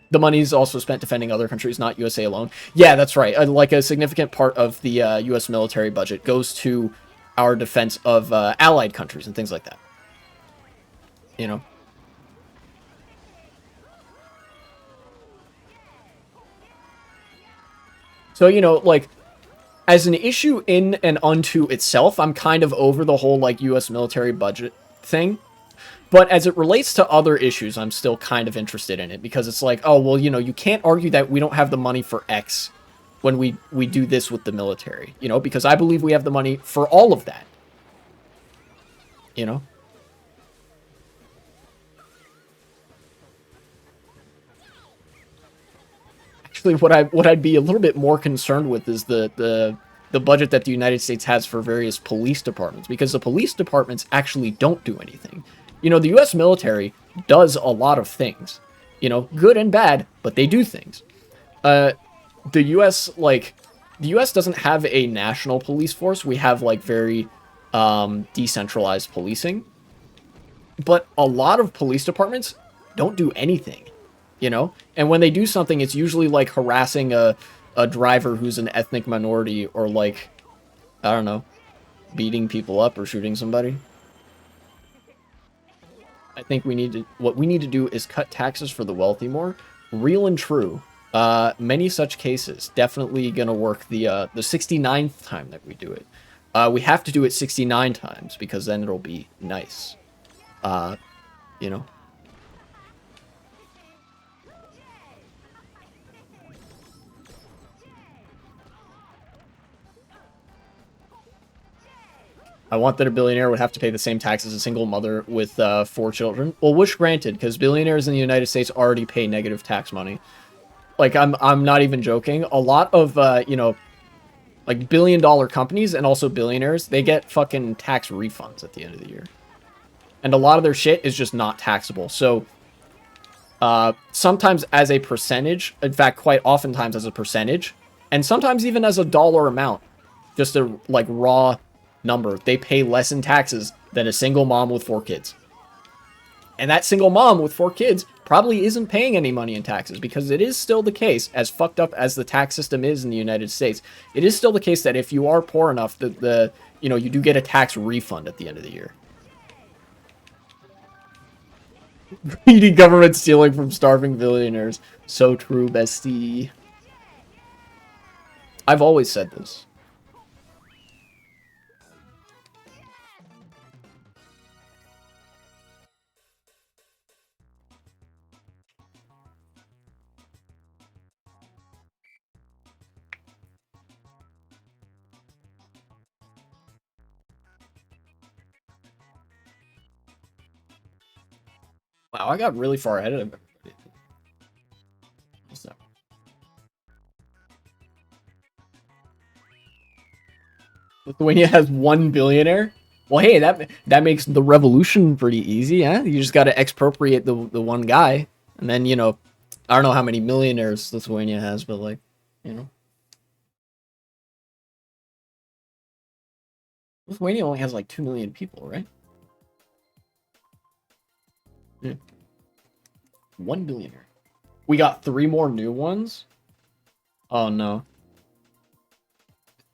The money is also spent defending other countries, not USA alone. Yeah, that's right. Like a significant part of the US military budget goes to our defense of allied countries and things like that. So, like, as an issue in and unto itself, I'm kind of over the whole, like, US military budget thing. But as it relates to other issues, I'm still kind of interested in it because it's like, oh, well, you know, you can't argue that we don't have the money for X when we do this with the military, you know, because I believe we have the money for all of that, you know. Actually, what I'd be a little bit more concerned with is the budget that the United States has for various police departments, because the police departments actually don't do anything. You know, the U.S. military does a lot of things, you know, good and bad, but they do things. Uh, the U.S. like the U.S. doesn't have a national police force. We have like very decentralized policing, but a lot of police departments don't do anything, you know? And when they do something, it's usually like harassing a driver who's an ethnic minority, or like, I don't know, beating people up or shooting somebody. I think what we need to do is cut taxes for the wealthy more. Real and true. Many such cases. Definitely gonna work the 69th time that we do it. We have to do it 69 times because then it'll be nice. You know. I want that a billionaire would have to pay the same tax as a single mother with 4 children. Well, wish granted, because billionaires in the United States already pay negative tax money. Like, I'm not even joking. A lot of you know, like billion-dollar companies and also billionaires, they get fucking tax refunds at the end of the year, and a lot of their shit is just not taxable. So sometimes as a percentage, in fact, quite oftentimes as a percentage, and sometimes even as a dollar amount, just a like raw number, they pay less in taxes than a single mom with 4 kids. And that single mom with 4 kids probably isn't paying any money in taxes, because it is still the case, as fucked up as the tax system is in the United States, it is still the case that if you are poor enough, that you know, you do get a tax refund at the end of the year. Greedy government stealing from starving billionaires. So true, bestie. I've always said this. Wow, I got really far ahead of everybody. What's that? Lithuania has 1 billionaire? Well, hey, that makes the revolution pretty easy, huh? You just got to expropriate the one guy, and then, you know, I don't know how many millionaires Lithuania has, but like, you know, Lithuania only has like 2 million people, right? Yeah. 1 billionaire. We got 3 more new ones. Oh no,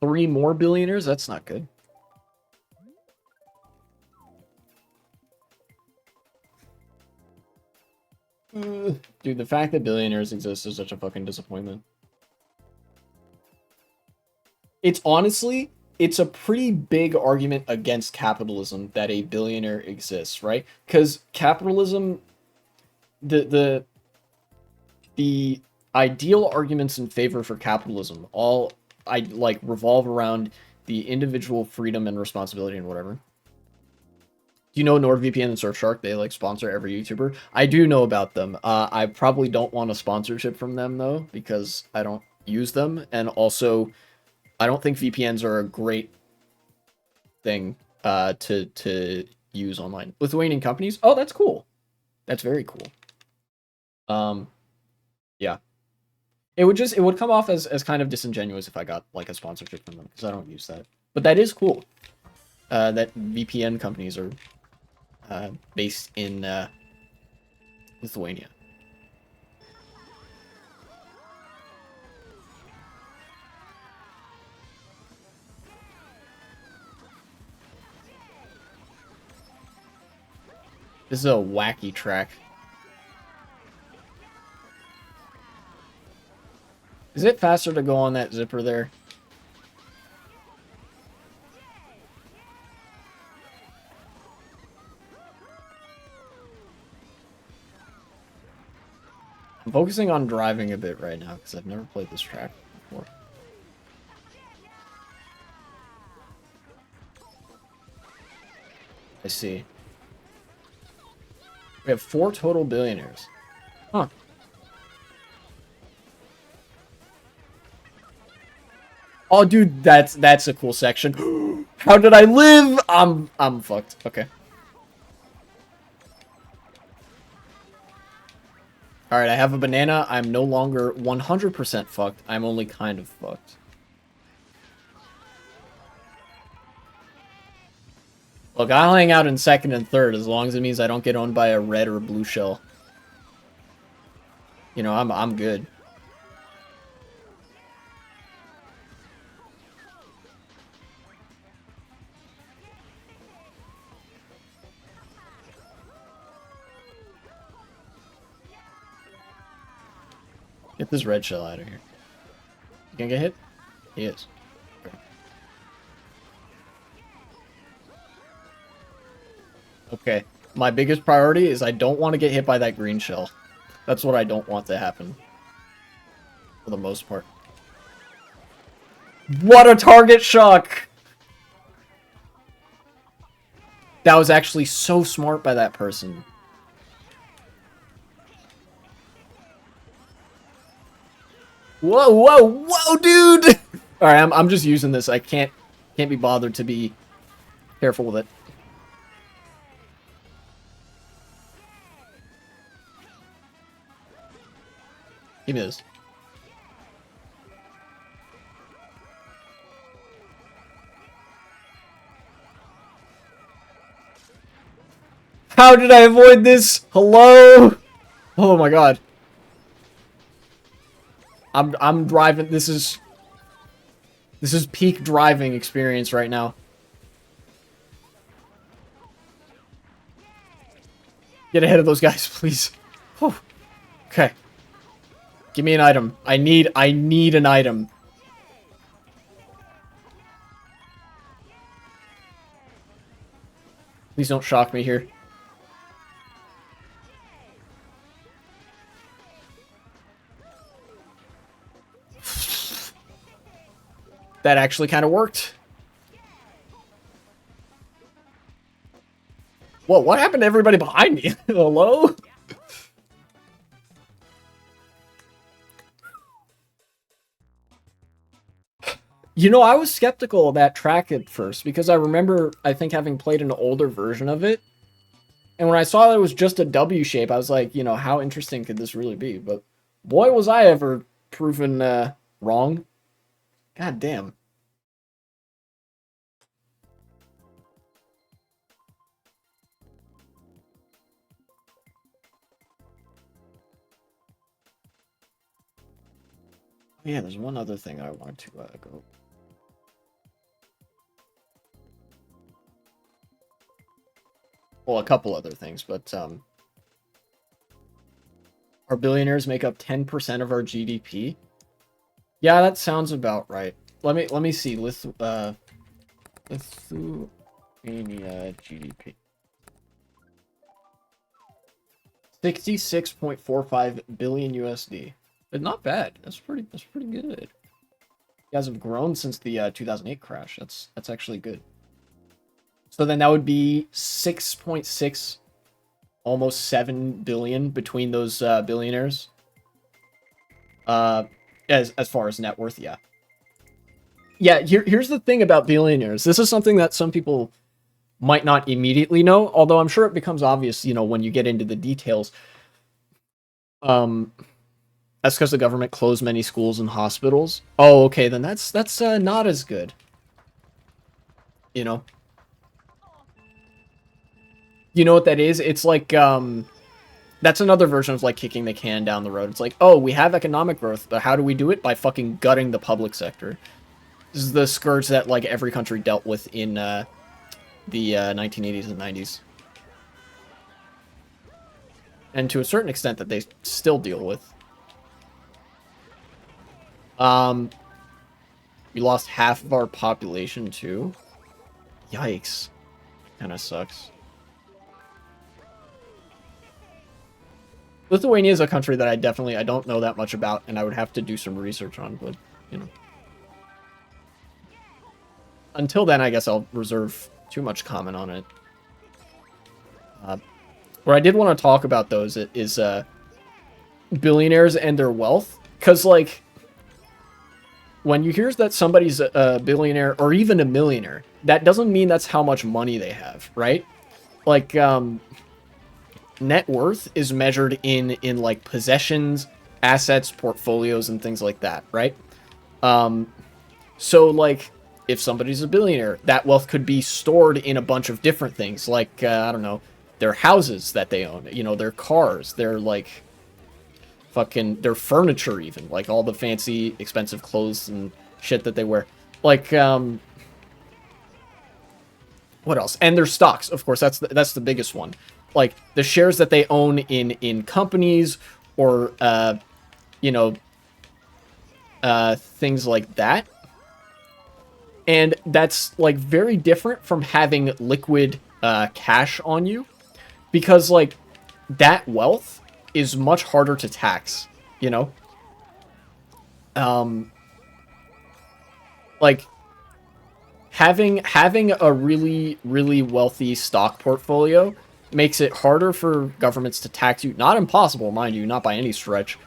3 more billionaires? That's not good. Dude, the fact that billionaires exist is such a fucking disappointment. It's honestly, it's a pretty big argument against capitalism that a billionaire exists, right? Because capitalism, the the the ideal arguments in favor for capitalism all I like revolve around the individual freedom and responsibility and whatever. Do you know NordVPN and Surfshark? They like sponsor every YouTuber. I do know about them. I probably don't want a sponsorship from them though, because I don't use them, and also I don't think VPNs are a great thing to use online. Lithuanian companies? Oh, that's cool. That's very cool. Um, yeah. It would come off as kind of disingenuous if I got like a sponsorship from them, because I don't use that. But that is cool. That VPN companies are based in Lithuania. This is a wacky track. Is it faster to go on that zipper there? I'm focusing on driving a bit right now because I've never played this track before. I see. We have 4 total billionaires. Huh. Oh, dude, that's a cool section. How did I live? I'm fucked. Okay. All right, I have a banana. I'm no longer 100% fucked. I'm only kind of fucked. Look, I'll hang out in second and third as long as it means I don't get owned by a red or a blue shell. You know, I'm good. Get this red shell out of here. You gonna get hit? He is. Okay. Okay. My biggest priority is I don't want to get hit by that green shell. That's what I don't want to happen. For the most part. What a target shock! That was actually so smart by that person. Whoa, whoa, whoa, dude! Alright, I'm just using this. I can't be bothered to be careful with it. Give me this. How did I avoid this? Hello? Oh my god. I'm driving. This is peak driving experience right now. Get ahead of those guys, please. Whew. Okay. Give me an item. I need an item. Please don't shock me here. That actually kind of worked. Whoa, what happened to everybody behind me? Hello? You know, I was skeptical of that track at first because I remember, I think, having played an older version of it. And when I saw that it was just a W shape, I was like, you know, how interesting could this really be? But boy, was I ever proven wrong. God damn. Yeah, there's one other thing I wanted to go. Well, a couple other things, but our billionaires make up 10% of our GDP. Yeah, that sounds about right. Let me see. Lithuania GDP. 66.45 billion USD. But not bad. That's pretty good. You guys have grown since the 2008 crash. That's actually good. So then that would be 6.6, almost 7 billion between those billionaires. As far as net worth, yeah. Yeah, here's the thing about billionaires. This is something that some people might not immediately know, although I'm sure it becomes obvious, you know, when you get into the details. That's because the government closed many schools and hospitals. Oh, okay, then that's not as good. You know? You know what that is? It's like, that's another version of, like, kicking the can down the road. It's like, oh, we have economic growth, but how do we do it? By fucking gutting the public sector. This is the scourge that, like, every country dealt with in, the 1980s and 90s. And to a certain extent that they still deal with. We lost half of our population, too. Yikes. Kinda sucks. Lithuania is a country that I don't know that much about, and I would have to do some research on, but, you know. Until then, I guess I'll reserve too much comment on it. Where I did want to talk about those is billionaires and their wealth. Because, like, when you hear that somebody's a billionaire or even a millionaire, that doesn't mean that's how much money they have, right? Like, net worth is measured in like possessions, assets, portfolios, and things like that, right? So like if somebody's a billionaire, that wealth could be stored in a bunch of different things, like I don't know, their houses that they own, you know, their cars, their like fucking their furniture, even like all the fancy expensive clothes and shit that they wear, like what else? And their stocks, of course, that's the biggest one. Like the shares that they own in companies or you know, things like that. And that's like very different from having liquid cash on you, because like that wealth is much harder to tax, you know? Like having a really wealthy stock portfolio makes it harder for governments to tax you. Not impossible, mind you, not by any stretch.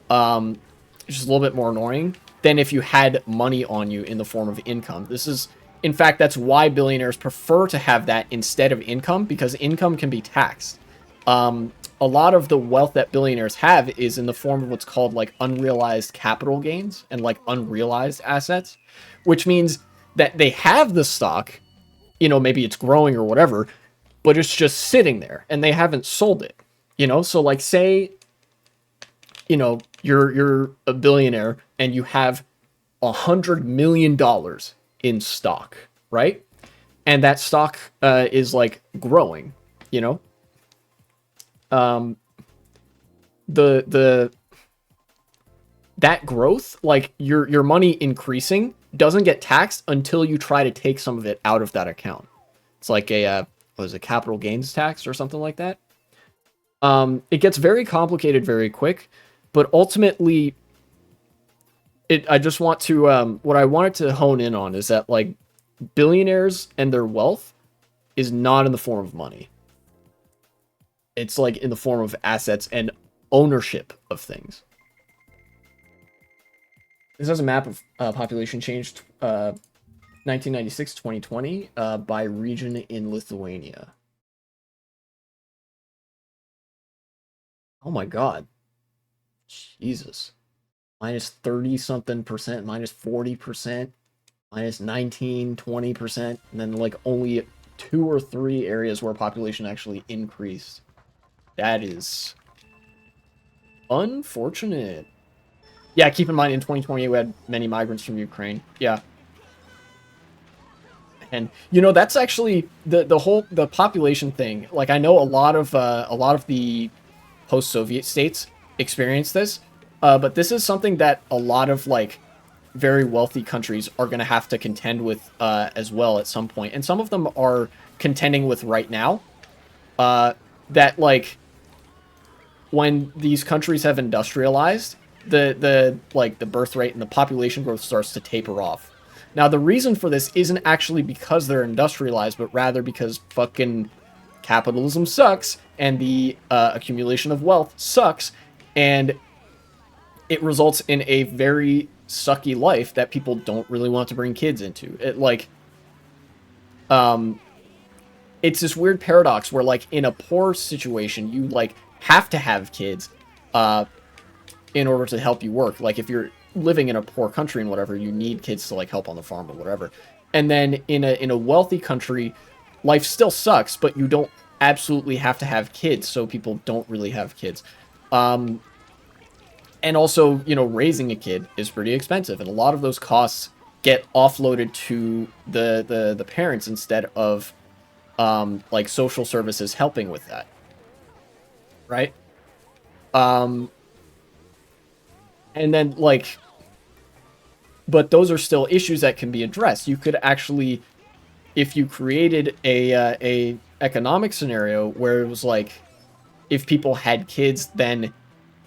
It's just a little bit more annoying than if you had money on you in the form of income. This is, in fact, that's why billionaires prefer to have that instead of income, because income can be taxed. A lot of the wealth that billionaires have is in the form of what's called like unrealized capital gains and like unrealized assets, which means that they have the stock, you know, maybe it's growing or whatever, but it's just sitting there and they haven't sold it, you know? So like say, you know, you're a billionaire and you have $100 million in stock, right? And that stock is like growing, you know? That growth, like your money increasing, doesn't get taxed until you try to take some of it out of that account. It's like a what is it, capital gains tax or something like that. It gets very complicated very quick, but ultimately, I just want to what I wanted to hone in on is that like billionaires and their wealth is not in the form of money. It's like in the form of assets and ownership of things. This has a map of population change 1996 2020 by region in Lithuania. Oh my god. Jesus. Minus 30 something percent, minus 40%, minus 19, 20%, and then like only 2 or 3 areas where population actually increased. That is unfortunate. Yeah, keep in mind in 2020 we had many migrants from Ukraine. Yeah. And you know, that's actually the population thing. Like I know a lot of the post-Soviet states experienced this, but this is something that a lot of like very wealthy countries are going to have to contend with as well at some point, and some of them are contending with right now. That like when these countries have industrialized, the birth rate and the population growth starts to taper off. Now the reason for this isn't actually because they're industrialized, but rather because fucking capitalism sucks and the accumulation of wealth sucks, and it results in a very sucky life that people don't really want to bring kids into. It like it's this weird paradox where like in a poor situation you like have to have kids in order to help you work. Like if you're living in a poor country and whatever, you need kids to like help on the farm or whatever. And then in a wealthy country, life still sucks, but you don't absolutely have to have kids, so people don't really have kids. And also, you know, raising a kid is pretty expensive, and a lot of those costs get offloaded to the parents instead of like social services helping with that. Right? And then like, but those are still issues that can be addressed. You could actually, if you created a economic scenario where it was like, if people had kids, then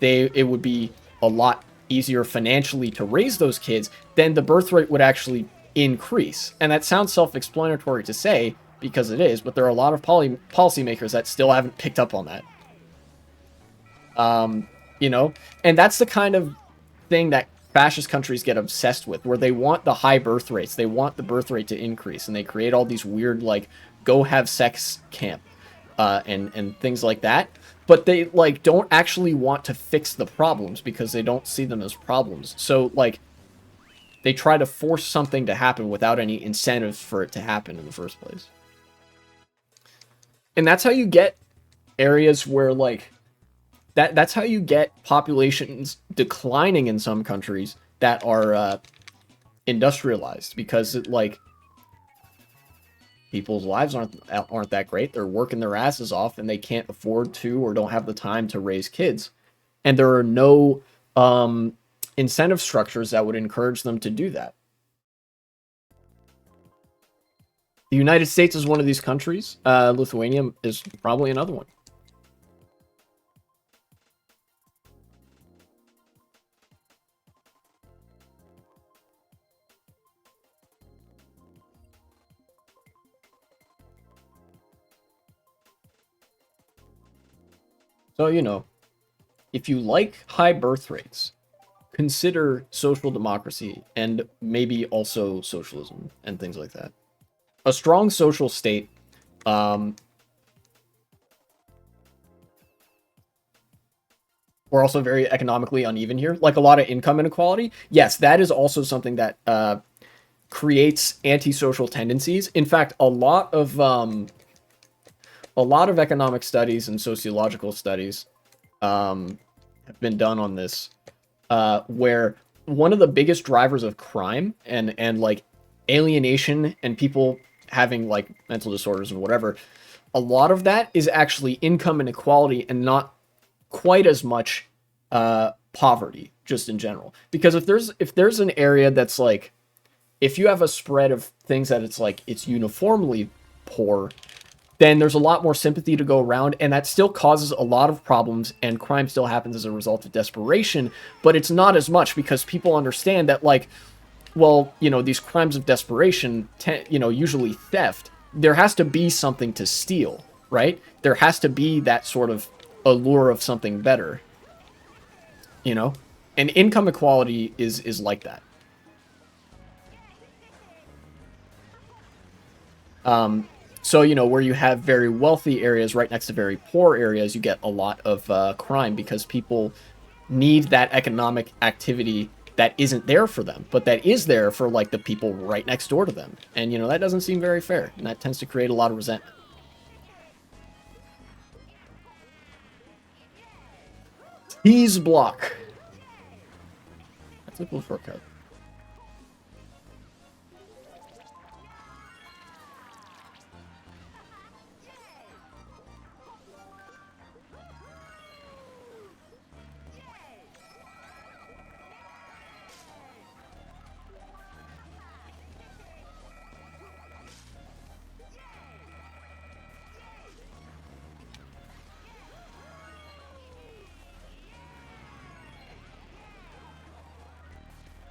it would be a lot easier financially to raise those kids, then the birth rate would actually increase. And that sounds self-explanatory to say, because it is, but there are a lot of policymakers that still haven't picked up on that. You know, and that's the kind of thing that fascist countries get obsessed with, where they want the high birth rates, they want the birth rate to increase, and they create all these weird, like, go have sex camp, and things like that. But they, like, don't actually want to fix the problems because they don't see them as problems. So, like, they try to force something to happen without any incentives for it to happen in the first place. And that's how you get areas where, like, that's how you get populations declining in some countries that are industrialized, because like people's lives aren't that great. They're working their asses off and they can't afford to or don't have the time to raise kids. And there are no incentive structures that would encourage them to do that. The United States is one of these countries. Lithuania is probably another one. So, you know, if you like high birth rates, consider social democracy and maybe also socialism and things like that. A strong social state, we're also very economically uneven here, like a lot of income inequality. Yes, that is also something that creates antisocial tendencies. In fact, a lot of economic studies and sociological studies have been done on this, where one of the biggest drivers of crime and like alienation and people having like mental disorders and whatever, a lot of that is actually income inequality and not quite as much poverty just in general. Because if there's an area that's like, if you have a spread of things that it's like it's uniformly poor, then there's a lot more sympathy to go around, and that still causes a lot of problems, and crime still happens as a result of desperation, but it's not as much because people understand that, like, well, you know, these crimes of desperation, you know, usually theft, there has to be something to steal, right? There has to be that sort of allure of something better, you know? And income equality is like that. So, you know, where you have very wealthy areas right next to very poor areas, you get a lot of crime because people need that economic activity that isn't there for them, but that is there for, like, the people right next door to them. And, you know, that doesn't seem very fair, and that tends to create a lot of resentment. Tease block. That's a cool shortcut.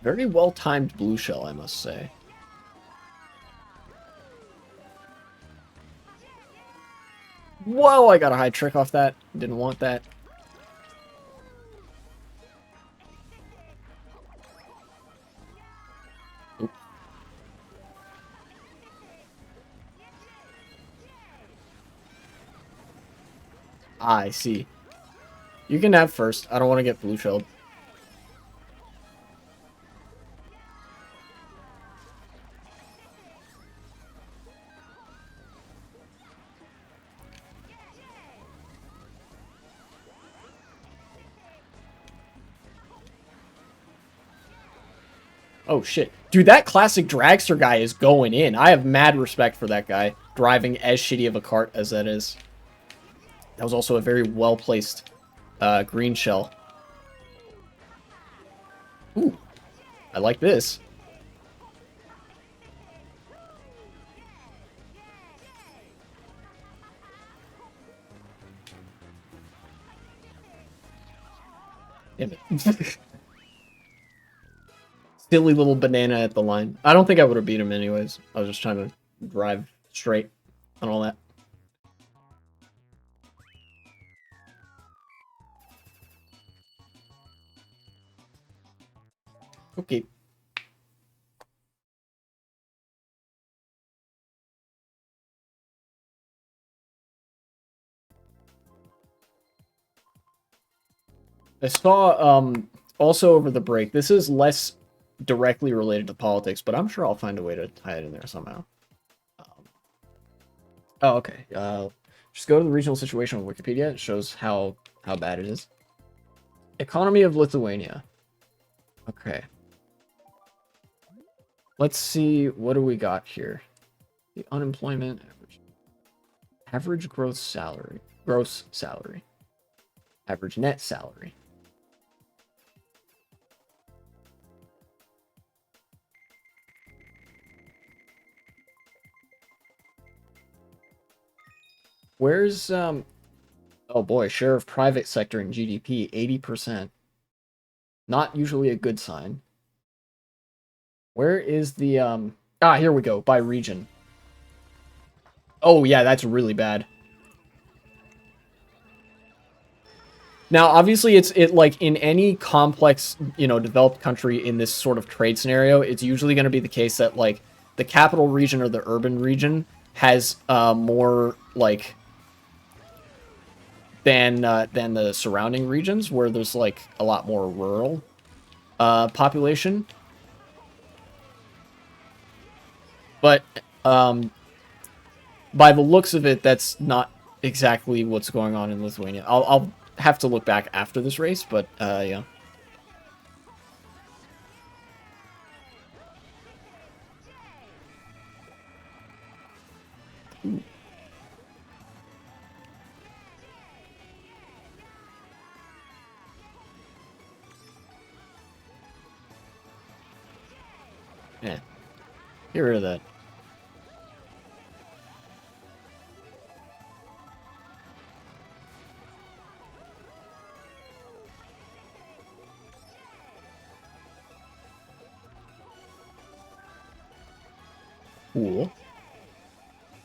Very well-timed blue shell, I must say. Whoa, I got a high trick off that. Didn't want that. Oop. I see. You can have first. I don't want to get blue shelled. Oh, shit. Dude, that classic dragster guy is going in. I have mad respect for that guy, driving as shitty of a cart as that is. That was also a very well-placed green shell. Ooh, I like this. Damn it. Silly little banana at the line. I don't think I would have beat him anyways. I was just trying to drive straight and all that. Okay. I saw, also over the break, this is less directly related to politics, but I'm sure I'll find a way to tie it in there somehow. Oh, okay. Just go to the regional situation on Wikipedia. It shows how bad it is. Economy of Lithuania. Okay. Let's see, what do we got here? The unemployment average gross salary. Gross salary. Average net salary. Where's oh boy, share of private sector in GDP, 80%. Not usually a good sign. Where is the here we go, by region. Oh yeah, that's really bad. Now, obviously, it like in any complex, developed country in this sort of trade scenario, it's usually going to be the case that like the capital region or the urban region has more like than the surrounding regions where there's like a lot more rural population. But by the looks of it, that's not exactly what's going on in Lithuania. I'll have to look back after this race, but yeah. Ooh. Yeah. Get rid of that. Cool.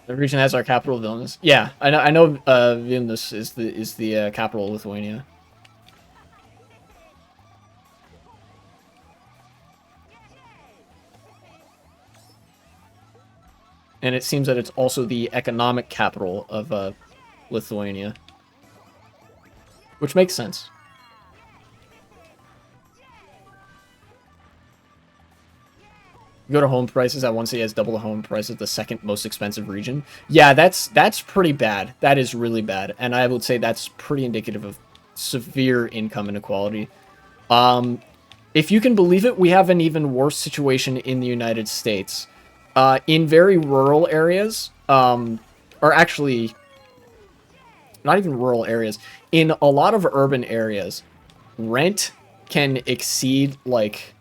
The region has our capital, Vilnius. Yeah, I know. I know. Vilnius is the capital of Lithuania. And it seems that it's also the economic capital of Lithuania, which makes sense. You go to home prices at one city has double the home price of the second most expensive region. Yeah, that's pretty bad. That is really bad, and I would say that's pretty indicative of severe income inequality. If you can believe it, we have an even worse situation in the United States. In very rural areas, or actually, not even rural areas, in a lot of urban areas, rent can exceed, like,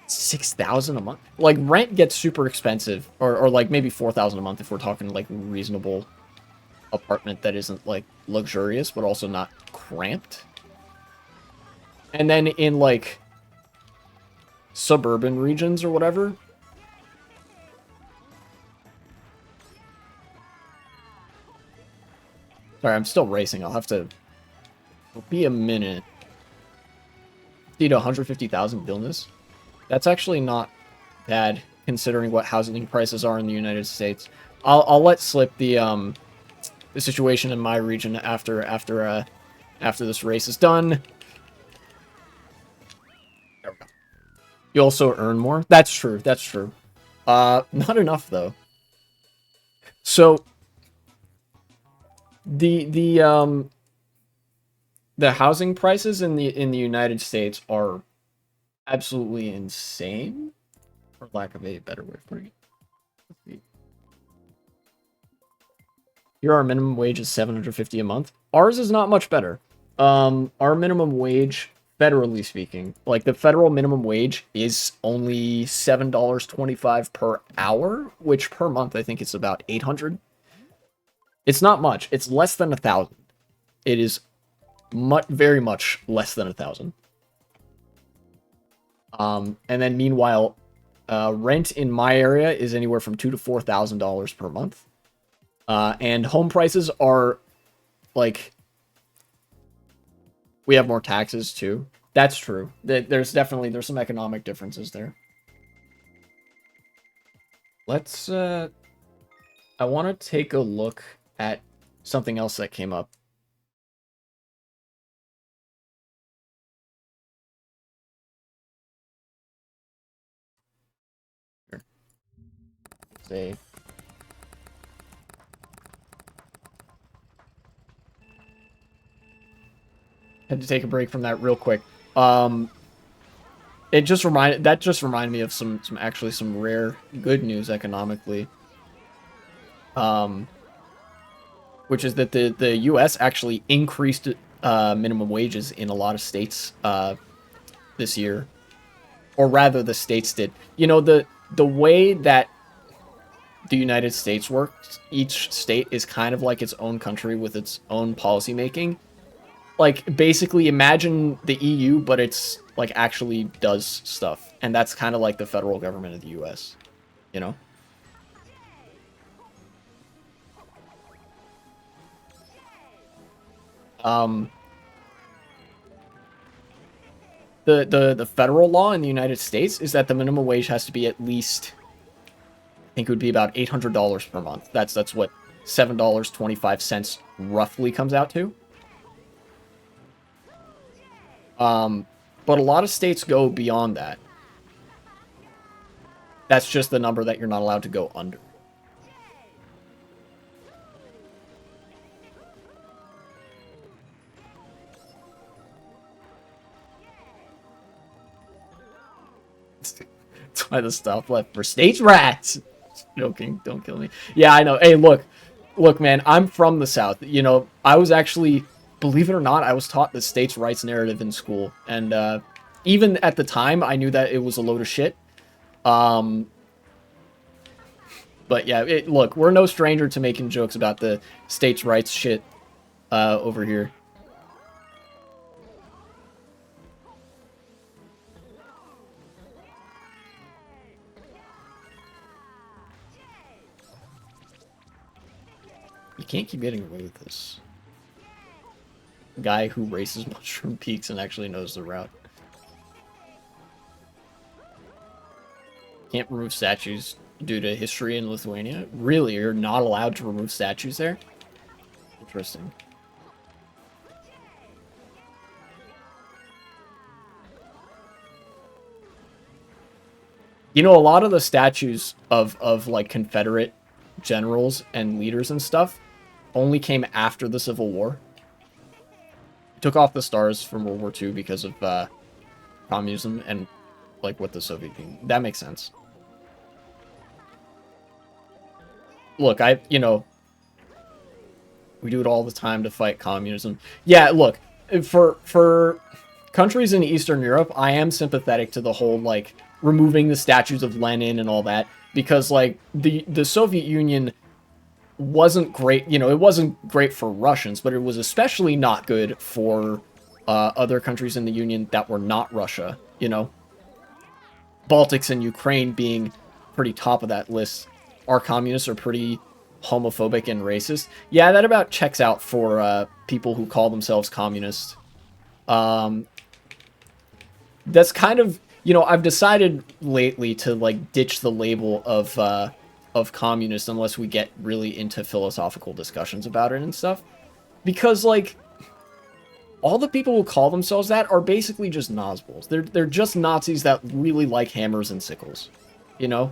6,000 a month. Like, rent gets super expensive, or like maybe 4,000 a month if we're talking like reasonable apartment that isn't like luxurious but also not cramped. And then in like suburban regions or whatever, sorry, I'm still racing. I'll have to, it'll be a minute. Need 150,000 Vilnius. That's actually not bad considering what housing prices are in the United States. I'll let slip the situation in my region after this race is done. There we go. You also earn more. That's true. That's true. Not enough though. So the housing prices in the United States are absolutely insane, for lack of a better way of putting it. Let's see. Here our minimum wage is $750 a month. Ours is not much better. Our minimum wage, federally speaking, like the federal minimum wage is only $7.25 per hour, which per month I think it's about 800. It's not much. It's less than 1,000. It is very much less than 1,000. And then meanwhile, rent in my area is anywhere from $2,000 to $4,000 per month. And home prices are like, we have more taxes too. That's true. There's some economic differences there. Let's I want to take a look at something else that came up. Here. Say had to take a break from that real quick. That just reminded me of some rare good news economically. Which is that the U.S. actually increased minimum wages in a lot of states this year, or rather, the states did. You know, the way that the United States works, each state is kind of like its own country with its own policy making. Like, basically, imagine the EU, but it's like actually does stuff, and that's kind of like the federal government of the U.S. You know. The federal law in the United States is that the minimum wage has to be at least, I think it would be about $800 per month. That's what $7.25 roughly comes out to. But a lot of states go beyond that. That's just the number that you're not allowed to go under. That's why the stuff left for states rats. Joking, don't kill me. Yeah, I know. Hey, look, man, I'm from the South. You know, I was actually, believe it or not, I was taught the states' rights narrative in school, and even at the time, I knew that it was a load of shit. But yeah, look, we're no stranger to making jokes about the states' rights shit over here. You can't keep getting away with this. Guy who races Mushroom Peaks and actually knows the route. Can't remove statues due to history in Lithuania? Really? You're not allowed to remove statues there? Interesting. You know, a lot of the statues of like Confederate generals and leaders and stuff only came after the Civil War. Took off the stars from World War II because of communism and like what the Soviet Union. That makes sense. Look, you know, we do it all the time to fight communism. Yeah, look, for countries in Eastern Europe, I am sympathetic to the whole like removing the statues of Lenin and all that, because like the Soviet Union wasn't great. You know, it wasn't great for Russians, but it was especially not good for other countries in the Union that were not Russia. You know, Baltics and Ukraine being pretty top of that list. Our communists are pretty homophobic and racist. Yeah, that about checks out for people who call themselves communists. That's kind of, you know, I've decided lately to like ditch the label of communist unless we get really into philosophical discussions about it and stuff, because like all the people who call themselves that are basically just Nazguls. They're just Nazis that really like hammers and sickles, you know?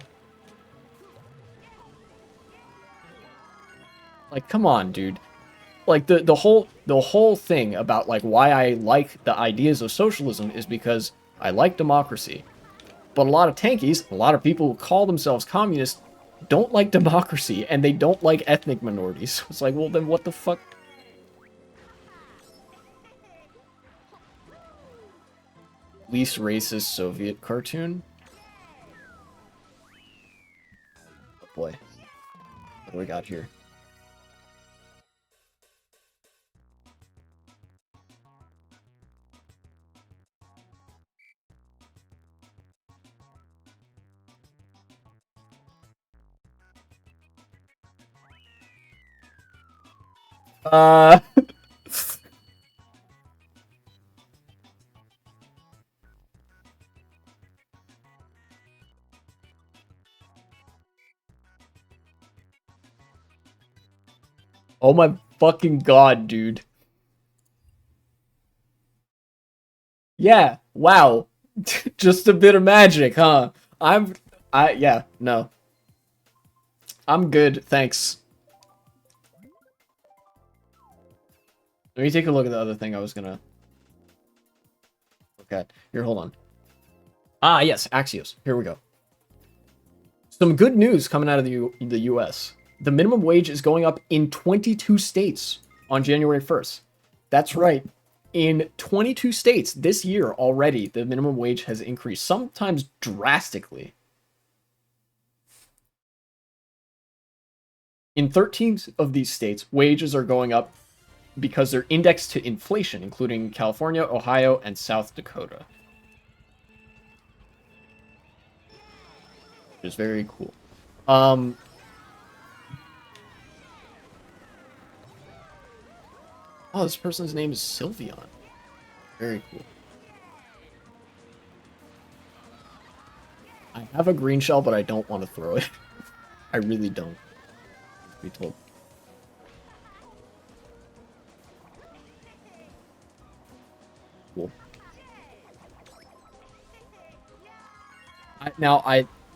Like, come on, dude. Like the whole thing about like why I like the ideas of socialism is because I like democracy. But a lot of tankies, a lot of people who call themselves communists don't like democracy and they don't like ethnic minorities. It's like, well then what the fuck? Least racist Soviet cartoon? Oh boy. What do we got here? Uh, oh my fucking god, dude. Yeah, wow. Just a bit of magic, huh? Yeah, no. I'm good, thanks. Let me take a look at the other thing I was gonna look at. Here, hold on. Ah, yes, Axios. Here we go. Some good news coming out of the US. The minimum wage is going up in 22 states on January 1st. That's right. In 22 states this year already, the minimum wage has increased, sometimes drastically. In 13 of these states, wages are going up because they're indexed to inflation, including California, Ohio, and South Dakota. Which is very cool. Oh, this person's name is Sylveon. Very cool. I have a green shell, but I don't want to throw it. I really don't. Be told. Cool.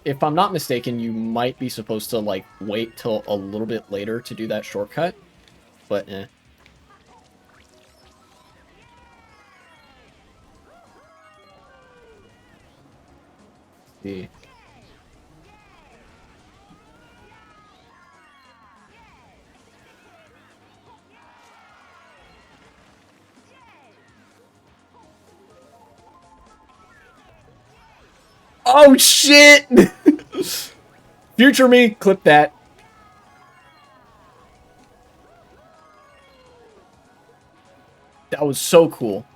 If I'm not mistaken, you might be supposed to like wait till a little bit later to do that shortcut, but eh. See. Oh shit! Future me, clip that. That was so cool.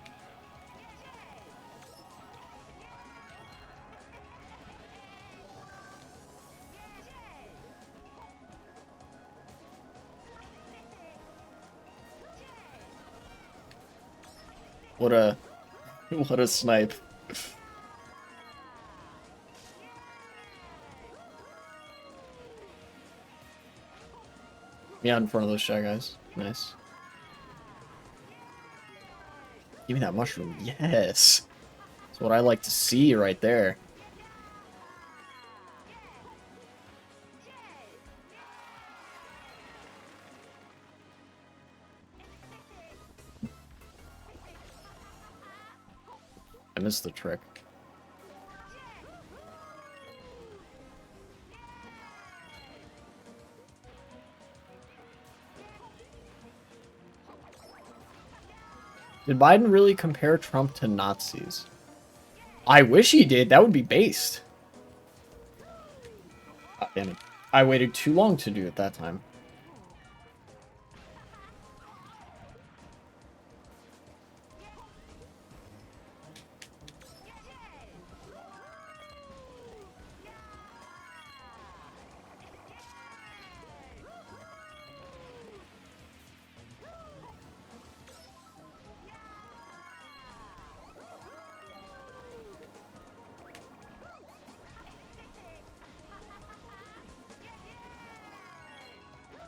What a what a snipe. Yeah, in front of those shy guys. Nice. Give me that mushroom. Yes. That's what I like to see right there. I missed the trick. Did Biden really compare Trump to Nazis? I wish he did. That would be based. God damn it. I waited too long to do it that time.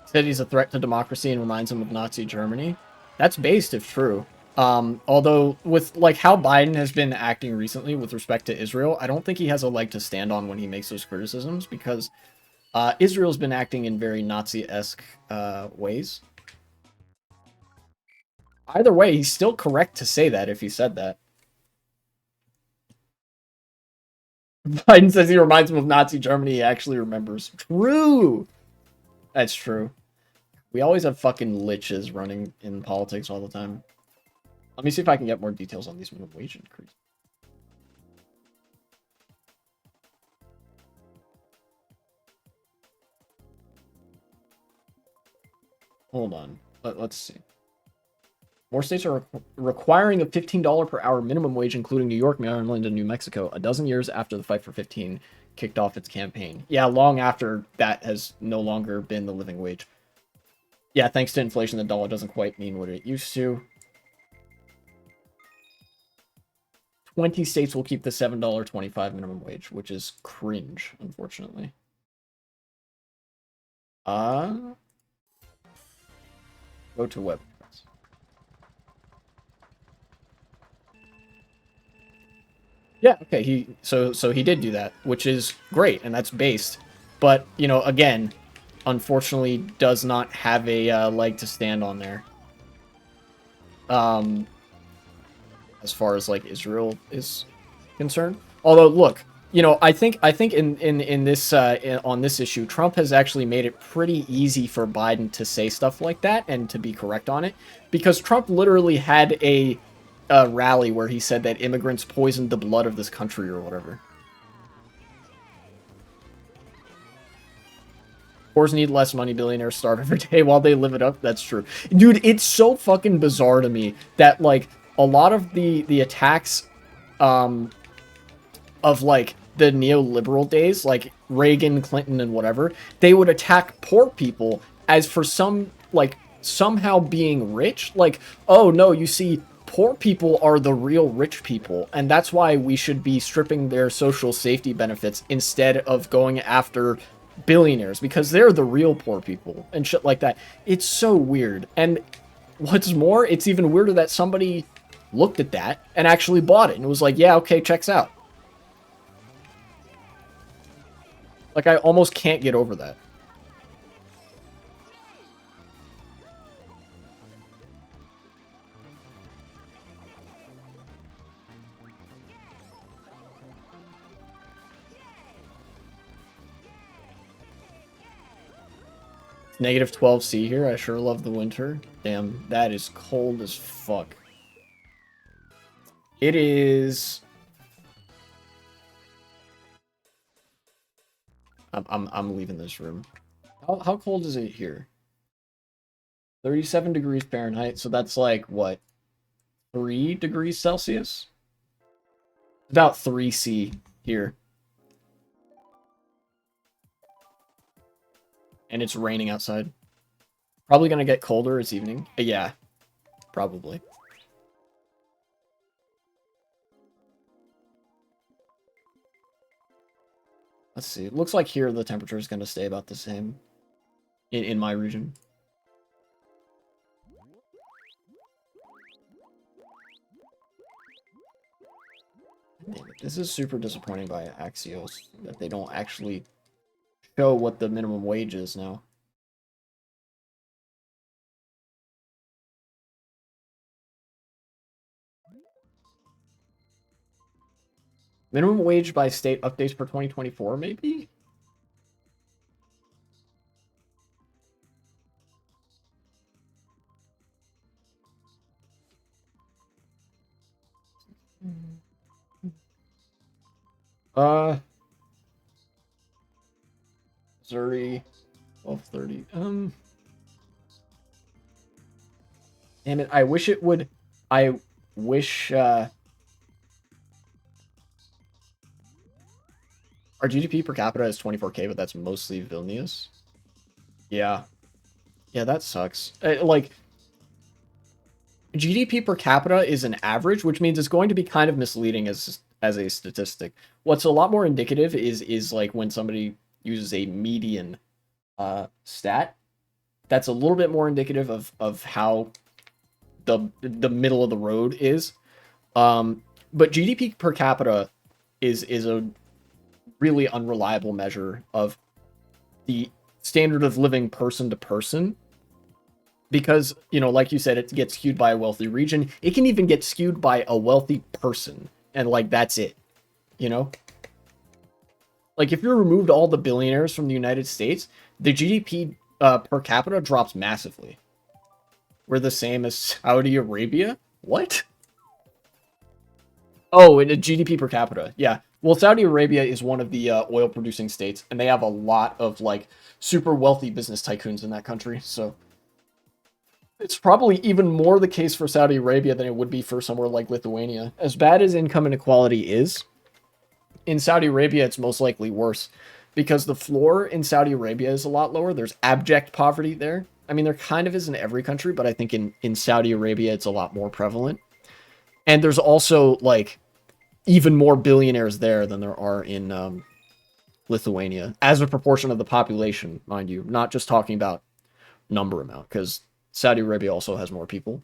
Said he's a threat to democracy and reminds him of Nazi Germany. That's based if true. Although with like how Biden has been acting recently with respect to Israel, I don't think he has a leg to stand on when he makes those criticisms because Israel's been acting in very Nazi-esque ways. Either way, he's still correct to say that if he said that. Biden says he reminds him of Nazi Germany. He actually remembers. True. That's true. We always have fucking liches running in politics all the time. Let me see if I can get more details on these minimum wage increase. Hold on. Let's see. More states are requiring a $15 per hour minimum wage, including New York, Maryland, and New Mexico, a dozen years after the Fight for 15 kicked off its campaign. Yeah, long after that has no longer been the living wage. Yeah, thanks to inflation, the dollar doesn't quite mean what it used to. 20 states will keep the $7.25 minimum wage, which is cringe, unfortunately. Go to web. Yeah, okay, so he did do that, which is great, and that's based. But, you know, again, unfortunately does not have a leg to stand on there. As far as like Israel is concerned. Although, look, you know, I think in this on this issue, Trump has actually made it pretty easy for Biden to say stuff like that and to be correct on it, because Trump literally had a rally where he said that immigrants poisoned the blood of this country or whatever. Poors need less money, billionaires starve every day while they live it up. That's true. Dude, it's so fucking bizarre to me that, like, a lot of the attacks of, like, the neoliberal days, like Reagan, Clinton, and whatever, they would attack poor people as for some, like, somehow being rich. Like, oh, no, you see, poor people are the real rich people, and that's why we should be stripping their social safety benefits instead of going after billionaires, because they're the real poor people and shit like that. It's so weird. And what's more, it's even weirder that somebody looked at that and actually bought it and was like, yeah, okay, checks out. Like, I almost can't get over that. Negative 12C here. I sure love the winter. Damn, that is cold as fuck. It is... I'm leaving this room. How cold is it here? 37 degrees Fahrenheit, so that's like, what, 3 degrees Celsius? About 3C here. And it's raining outside. Probably gonna get colder. It's evening. Yeah, probably. Let's see. It looks like here the temperature is gonna stay about the same in my region. This is super disappointing by Axios that they don't actually show what the minimum wage is now. Minimum wage by state updates for 2024, maybe? Missouri, 1230. Damn it, I wish it would... I wish, our GDP per capita is 24K, but that's mostly Vilnius. Yeah. Yeah, that sucks. Like, GDP per capita is an average, which means it's going to be kind of misleading as a statistic. What's a lot more indicative is like when somebody uses a median stat. That's a little bit more indicative of how the middle of the road is. But GDP per capita is a really unreliable measure of the standard of living person to person, because, you know, like you said, it gets skewed by a wealthy region. It can even get skewed by a wealthy person, and like that's it, you know. Like, if you removed all the billionaires from the United States, the GDP per capita drops massively. We're the same as Saudi Arabia? What? Oh, and a GDP per capita. Yeah. Well, Saudi Arabia is one of the oil-producing states, and they have a lot of, like, super wealthy business tycoons in that country, so... It's probably even more the case for Saudi Arabia than it would be for somewhere like Lithuania. As bad as income inequality is, in Saudi Arabia, it's most likely worse, because the floor in Saudi Arabia is a lot lower. There's abject poverty there. I mean, there kind of is in every country, but I think in Saudi Arabia, it's a lot more prevalent. And there's also, like, even more billionaires there than there are in Lithuania, as a proportion of the population, mind you. Not just talking about number amount, because Saudi Arabia also has more people.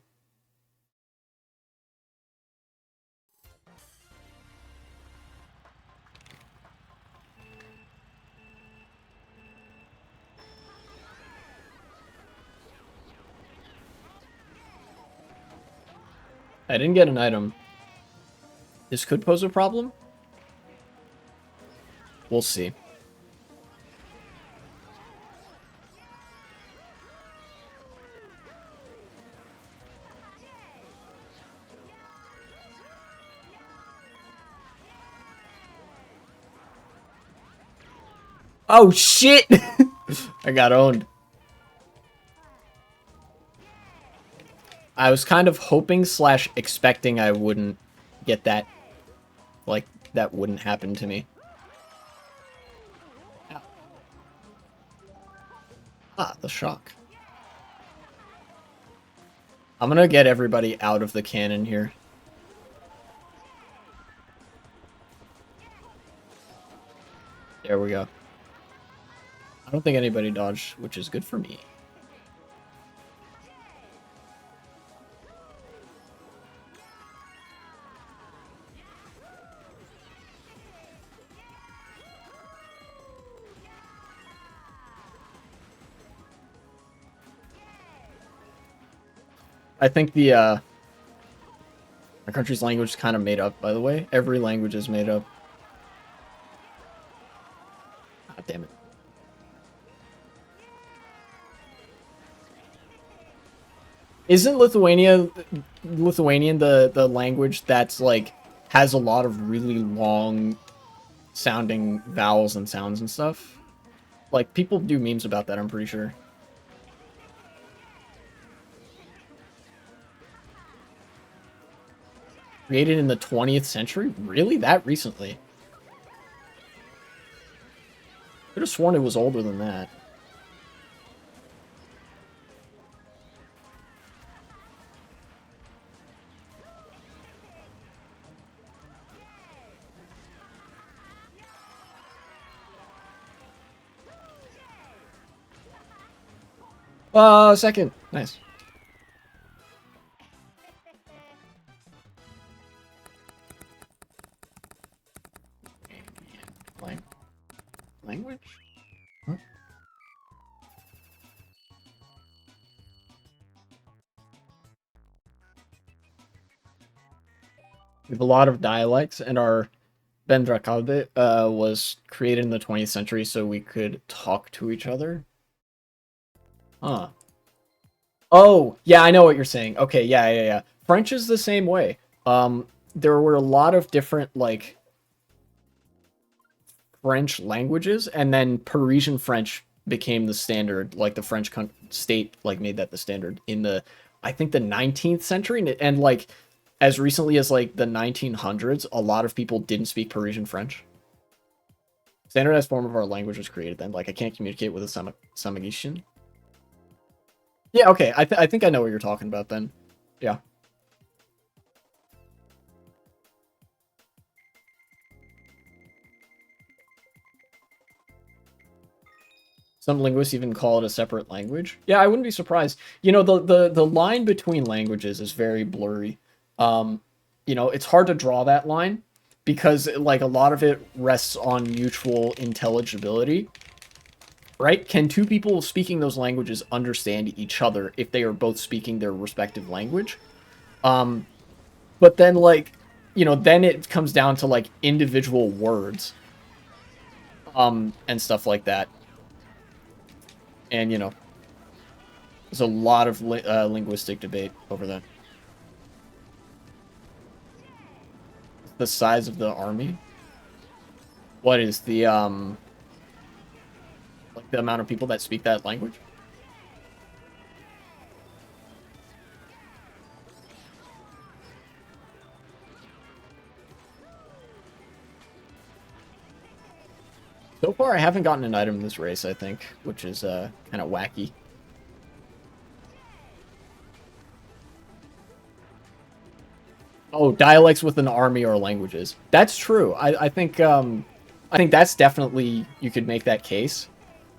I didn't get an item. This could pose a problem. We'll see. Oh, shit! I got owned. I was kind of hoping slash expecting I wouldn't get that. Like, that wouldn't happen to me. Ah, the shock. I'm gonna get everybody out of the cannon here. There we go. I don't think anybody dodged, which is good for me. I think my country's language is kind of made up, by the way. Every language is made up. God damn it. Isn't Lithuanian the language that's like has a lot of really long sounding vowels and sounds and stuff? Like people do memes about that, I'm pretty sure. Created in the 20th century? Really? That recently? Could have sworn it was older than that. Second. Nice. Language? Huh? We have a lot of dialects, and our Bendrakalbe was created in the 20th century so we could talk to each other. Huh. Oh, yeah, I know what you're saying. Okay, yeah. French is the same way. There were a lot of different, like, French languages, and then Parisian French became the standard. Like, the French state, like, made that the standard in the, I think, the 19th century. And, like, as recently as, like, the 1900s, a lot of people didn't speak Parisian French. Standardized form of our language was created then. Like, I can't communicate with a Samagishan. Yeah, okay. I think I know what you're talking about then. Yeah. Some linguists even call it a separate language. Yeah, I wouldn't be surprised. You know, the line between languages is very blurry. You know, it's hard to draw that line because like a lot of it rests on mutual intelligibility. Right? Can two people speaking those languages understand each other if they are both speaking their respective language? But then like, you know, then it comes down to like individual words and stuff like that. And, you know, there's a lot of linguistic debate over that. The size of the army? What is the, like the amount of people that speak that language? So far, I haven't gotten an item in this race, I think, which is kind of wacky. Oh, dialects within army or languages. That's true. I think that's definitely you could make that case.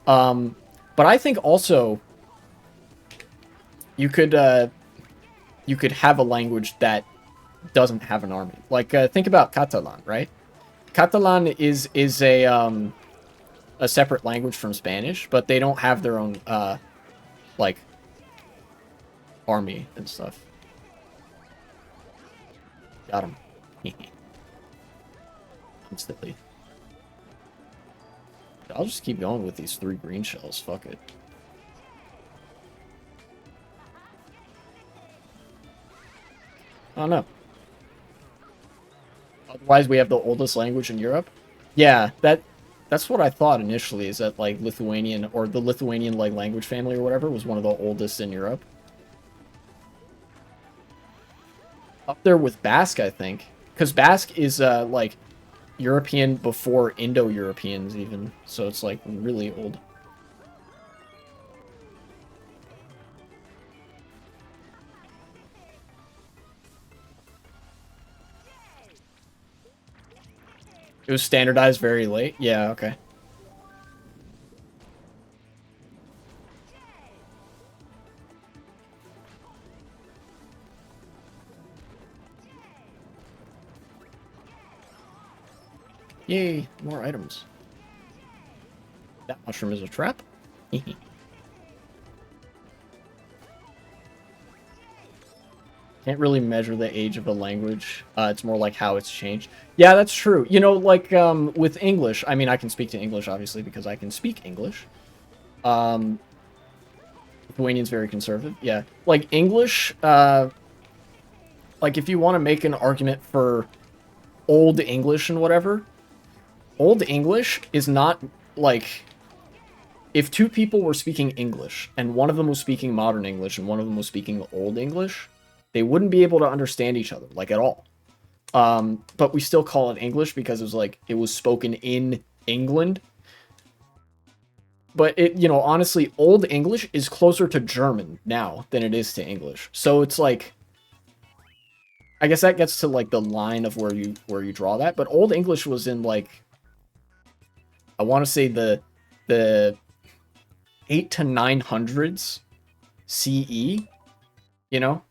Um, but I think also you could uh, you could have a language that doesn't have an army. Like think about Catalan, right? Catalan is a separate language from Spanish, but they don't have their own like army and stuff. Got him. Instantly. I'll just keep going with these 3 green shells. Fuck it. Oh no. Otherwise, we have the oldest language in Europe. Yeah, that's what I thought initially. Is that like Lithuanian or the Lithuanian like language family or whatever was one of the oldest in Europe. Up there with Basque, I think, because Basque is like European before Indo-Europeans even, so it's like really old. It was standardized very late. Yeah, okay. Yay, more items. That mushroom is a trap. Can't really measure the age of a language. It's more like how it's changed. Yeah, that's true. You know, like with English, I mean, I can speak to English, obviously, because I can speak English. Um, Lithuanian's very conservative. Yeah. Like English, like if you want to make an argument for Old English and whatever, Old English is not like if 2 people were speaking English and one of them was speaking modern English and one of them was speaking Old English, they wouldn't be able to understand each other like at all. But we still call it English because it was like it was spoken in England. But it, you know, honestly, Old English is closer to German now than it is to English. So it's like I guess that gets to like the line of where you draw that, but Old English was in like I want to say the 8 to 900s CE, you know?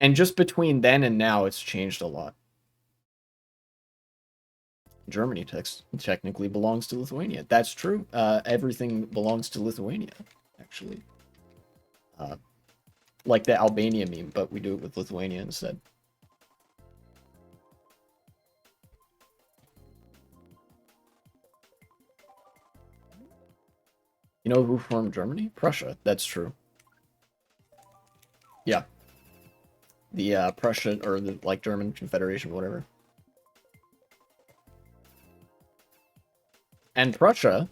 And just between then and now it's changed a lot. Germany technically belongs to Lithuania. That's true. Everything belongs to Lithuania, actually. Like the Albania meme, but we do it with Lithuania instead. You know who formed Germany? Prussia. That's true. Yeah. The Prussia, or the, like, German Confederation, whatever. And Prussia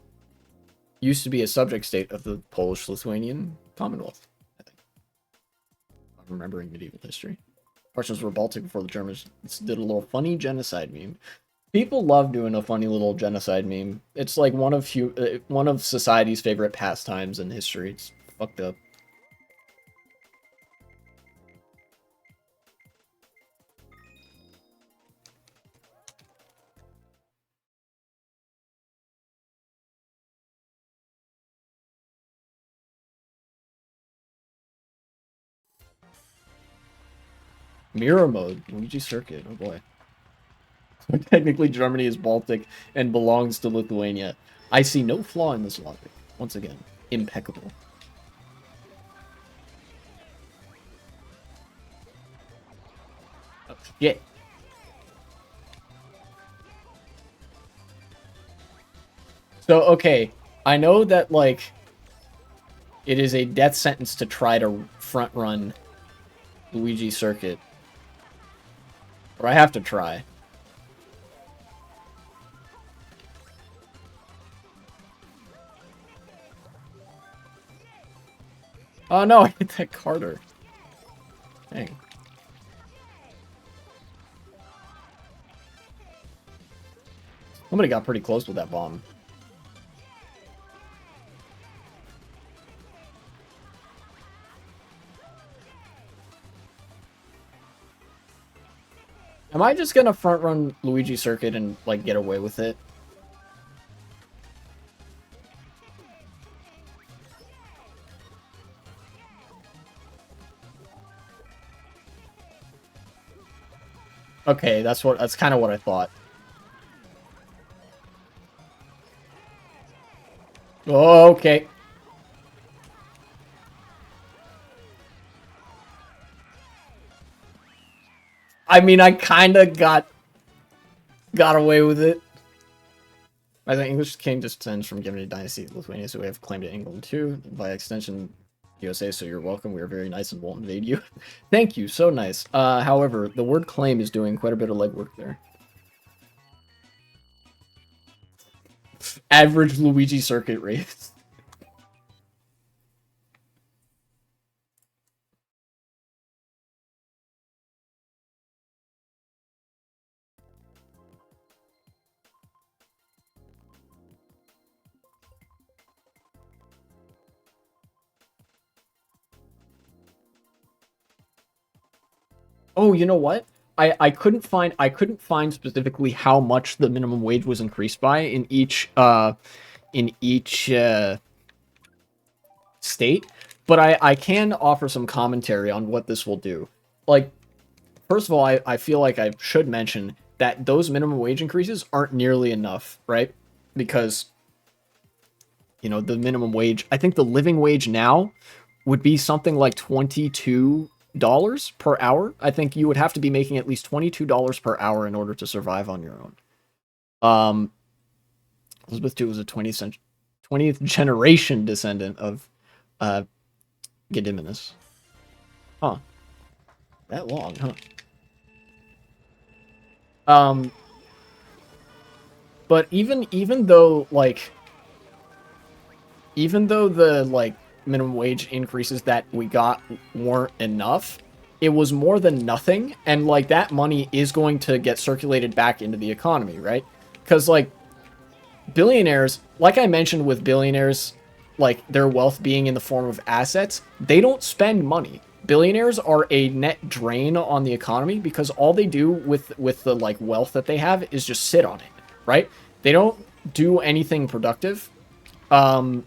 used to be a subject state of the Polish-Lithuanian Commonwealth, I think. I'm remembering medieval history. Prussians were Baltic before the Germans did a little funny genocide meme. People love doing a funny little genocide meme. It's like one of society's favorite pastimes in history. It's fucked up. Mirror mode, Luigi Circuit. Oh boy. Technically, Germany is Baltic and belongs to Lithuania. I see no flaw in this logic. Once again, impeccable. Oh, shit. So, okay, I know that, like, it is a death sentence to try to front run Luigi Circuit. But I have to try. Oh no, I hit that Carter. Dang. Somebody got pretty close with that bomb. Am I just gonna front run Luigi Circuit and like get away with it? Okay, that's kind of what I thought. Okay. I mean, I kind of got away with it. I think English king descends from given a dynasty Lithuania, so we have claim to England too. By extension, USA, so you're welcome. We are very nice and won't invade you. Thank you, so nice. However, the word claim is doing quite a bit of legwork there. Average Luigi circuit rates. Oh, you know what? I couldn't find specifically how much the minimum wage was increased by in each state, but I can offer some commentary on what this will do. Like, first of all, I feel like I should mention that those minimum wage increases aren't nearly enough, right? Because, you know, the minimum wage, I think the living wage now would be something like $22 per hour. I think you would have to be making at least $22 per hour in order to survive on your own. Um, Elizabeth II was a 20th generation descendant of Gediminus. Huh. That long, huh? Um, but even though the like minimum wage increases that we got weren't enough, it was more than nothing, and like that money is going to get circulated back into the economy, right? Because like billionaires, like I mentioned with billionaires, like their wealth being in the form of assets, they don't spend money. Billionaires are a net drain on the economy because all they do with the like wealth that they have is just sit on it, right? They don't do anything productive. Um,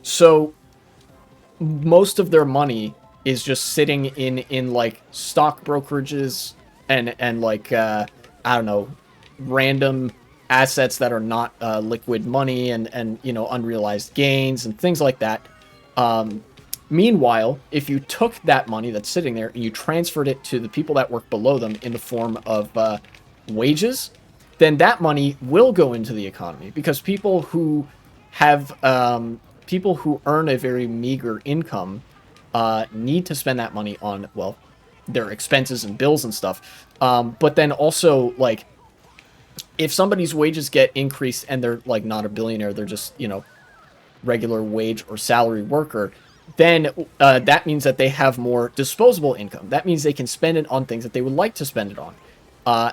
so most of their money is just sitting in like stock brokerages and like I don't know, random assets that are not liquid money and you know, unrealized gains and things like that. Um, Meanwhile, if you took that money that's sitting there and you transferred it to the people that work below them in the form of wages, then that money will go into the economy because people who earn a very meager income need to spend that money on, well, their expenses and bills and stuff. But then also, like, if somebody's wages get increased and they're like not a billionaire, they're just, you know, regular wage or salary worker, then that means that they have more disposable income. That means they can spend it on things that they would like to spend it on.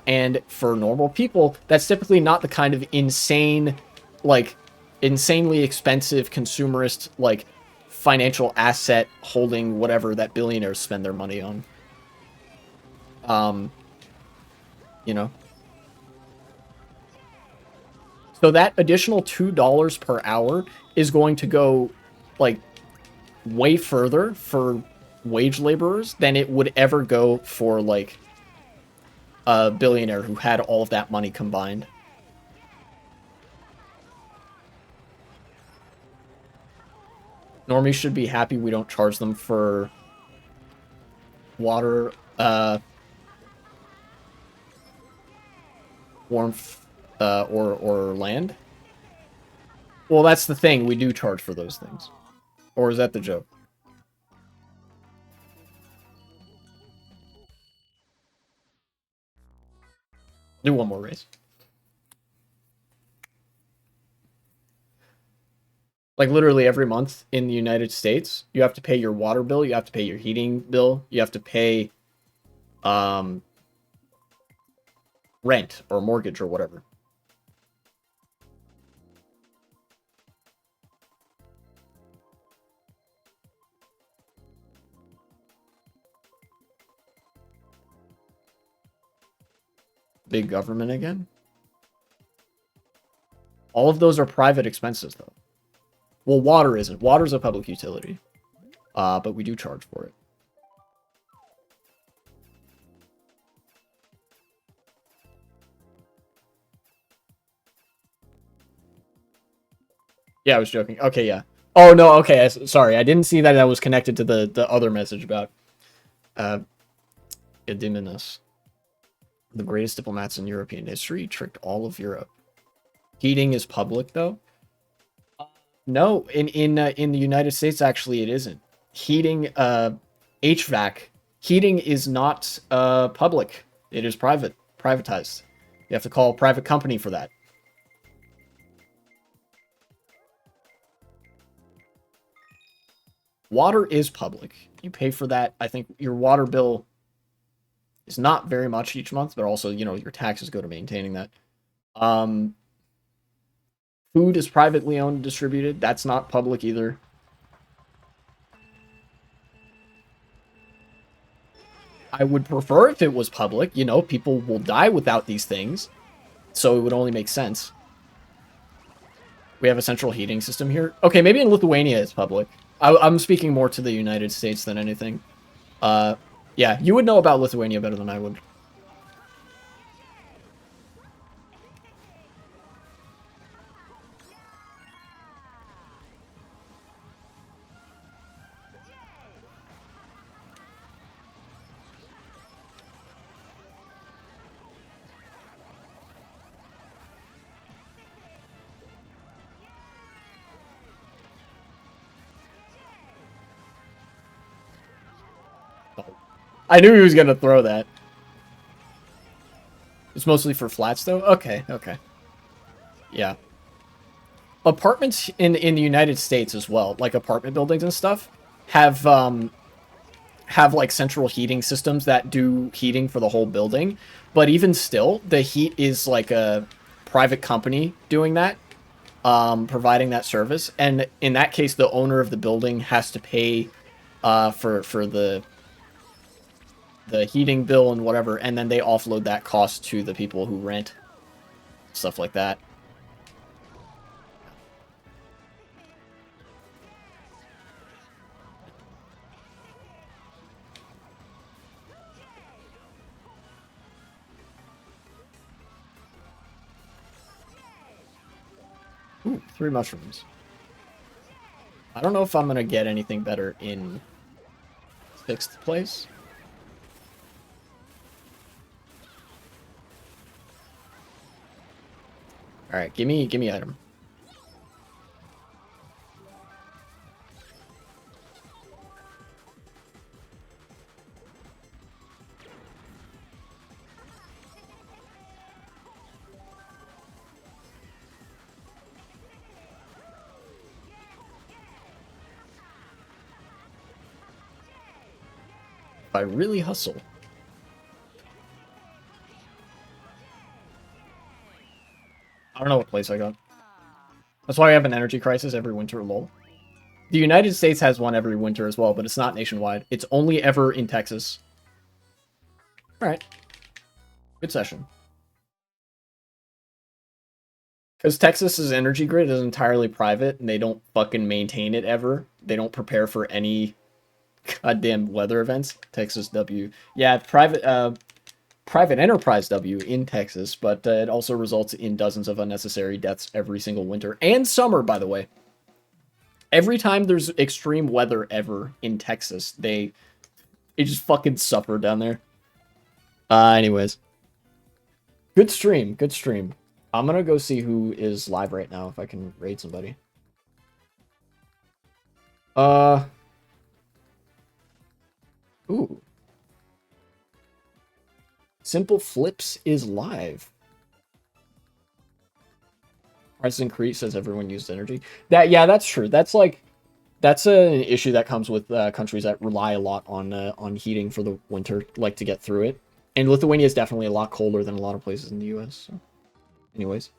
And for normal people, that's typically not the kind of like, insanely expensive consumerist, like, financial asset holding whatever that billionaires spend their money on. Um, you know? So that additional $2 per hour is going to go, like, way further for wage laborers than it would ever go for, like, a billionaire who had all of that money combined. Normies should be happy we don't charge them for water, warmth, or land. Well, that's the thing. We do charge for those things. Or is that the joke? Do one more race. Like literally every month in the United States, you have to pay your water bill, you have to pay your heating bill, you have to pay um rent or mortgage or whatever. Big government again. All of those are private expenses, though. Well, water isn't. Water's a public utility. But we do charge for it. Yeah, I was joking. Okay, yeah. Oh, no, okay. Sorry, I didn't see that was connected to the other message about Gediminus. The greatest diplomats in European history tricked all of Europe. Heating is public, though? No, in the United States, actually, it isn't. Heating, HVAC, heating is not public. It is privatized. You have to call a private company for that. Water is public. You pay for that. I think your water bill is not very much each month, but also, you know, your taxes go to maintaining that. Food is privately owned and distributed. That's not public either. I would prefer if it was public. You know, people will die without these things. So it would only make sense. We have a central heating system here. Okay, maybe in Lithuania it's public. I'm speaking more to the United States than anything. Yeah, you would know about Lithuania better than I would. I knew he was going to throw that. It's mostly for flats, though? Okay, okay. Yeah. Apartments in the United States as well, like apartment buildings and stuff, have like central heating systems that do heating for the whole building. But even still, the heat is like a private company doing that, providing that service. And in that case, the owner of the building has to pay for the heating bill and whatever, and then they offload that cost to the people who rent. Stuff like that. Ooh, 3 mushrooms. I don't know if I'm going to get anything better in 6th place. Alright, give me item. If I really hustle. I don't know what place I got. That's why I have an energy crisis every winter, lol. The United States has one every winter as well, but it's not nationwide. It's only ever in Texas. Alright. Good session. Because Texas's energy grid is entirely private, and they don't fucking maintain it ever. They don't prepare for any goddamn weather events. Texas W. Yeah, private enterprise W in Texas, but it also results in dozens of unnecessary deaths every single winter. And summer, by the way. Every time there's extreme weather ever in Texas, they just fucking suffer down there. Anyways. Good stream, good stream. I'm gonna go see who is live right now, if I can raid somebody. Ooh. Simple Flips is live. Prices increase as everyone used energy. Yeah, that's true. That's an issue that comes with countries that rely a lot on heating for the winter, like to get through it. And Lithuania is definitely a lot colder than a lot of places in the U.S. So. Anyways,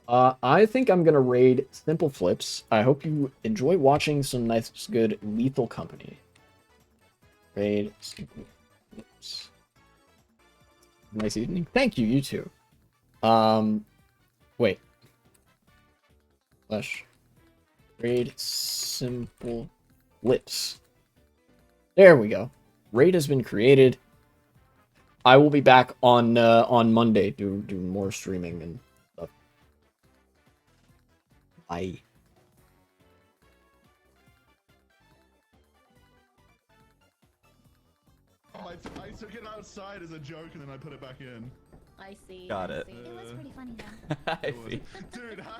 I think I'm gonna raid Simple Flips. I hope you enjoy watching some nice, good Lethal Company. Raid Simple Flips. Nice evening. Thank you, you too. Wait. Flesh. Raid simple lips. There we go. Raid has been created. I will be back on Monday to do more streaming and stuff. Bye. I took it outside as a joke and then I put it back in. I see. Got it. It was pretty funny though. I see. Dude, how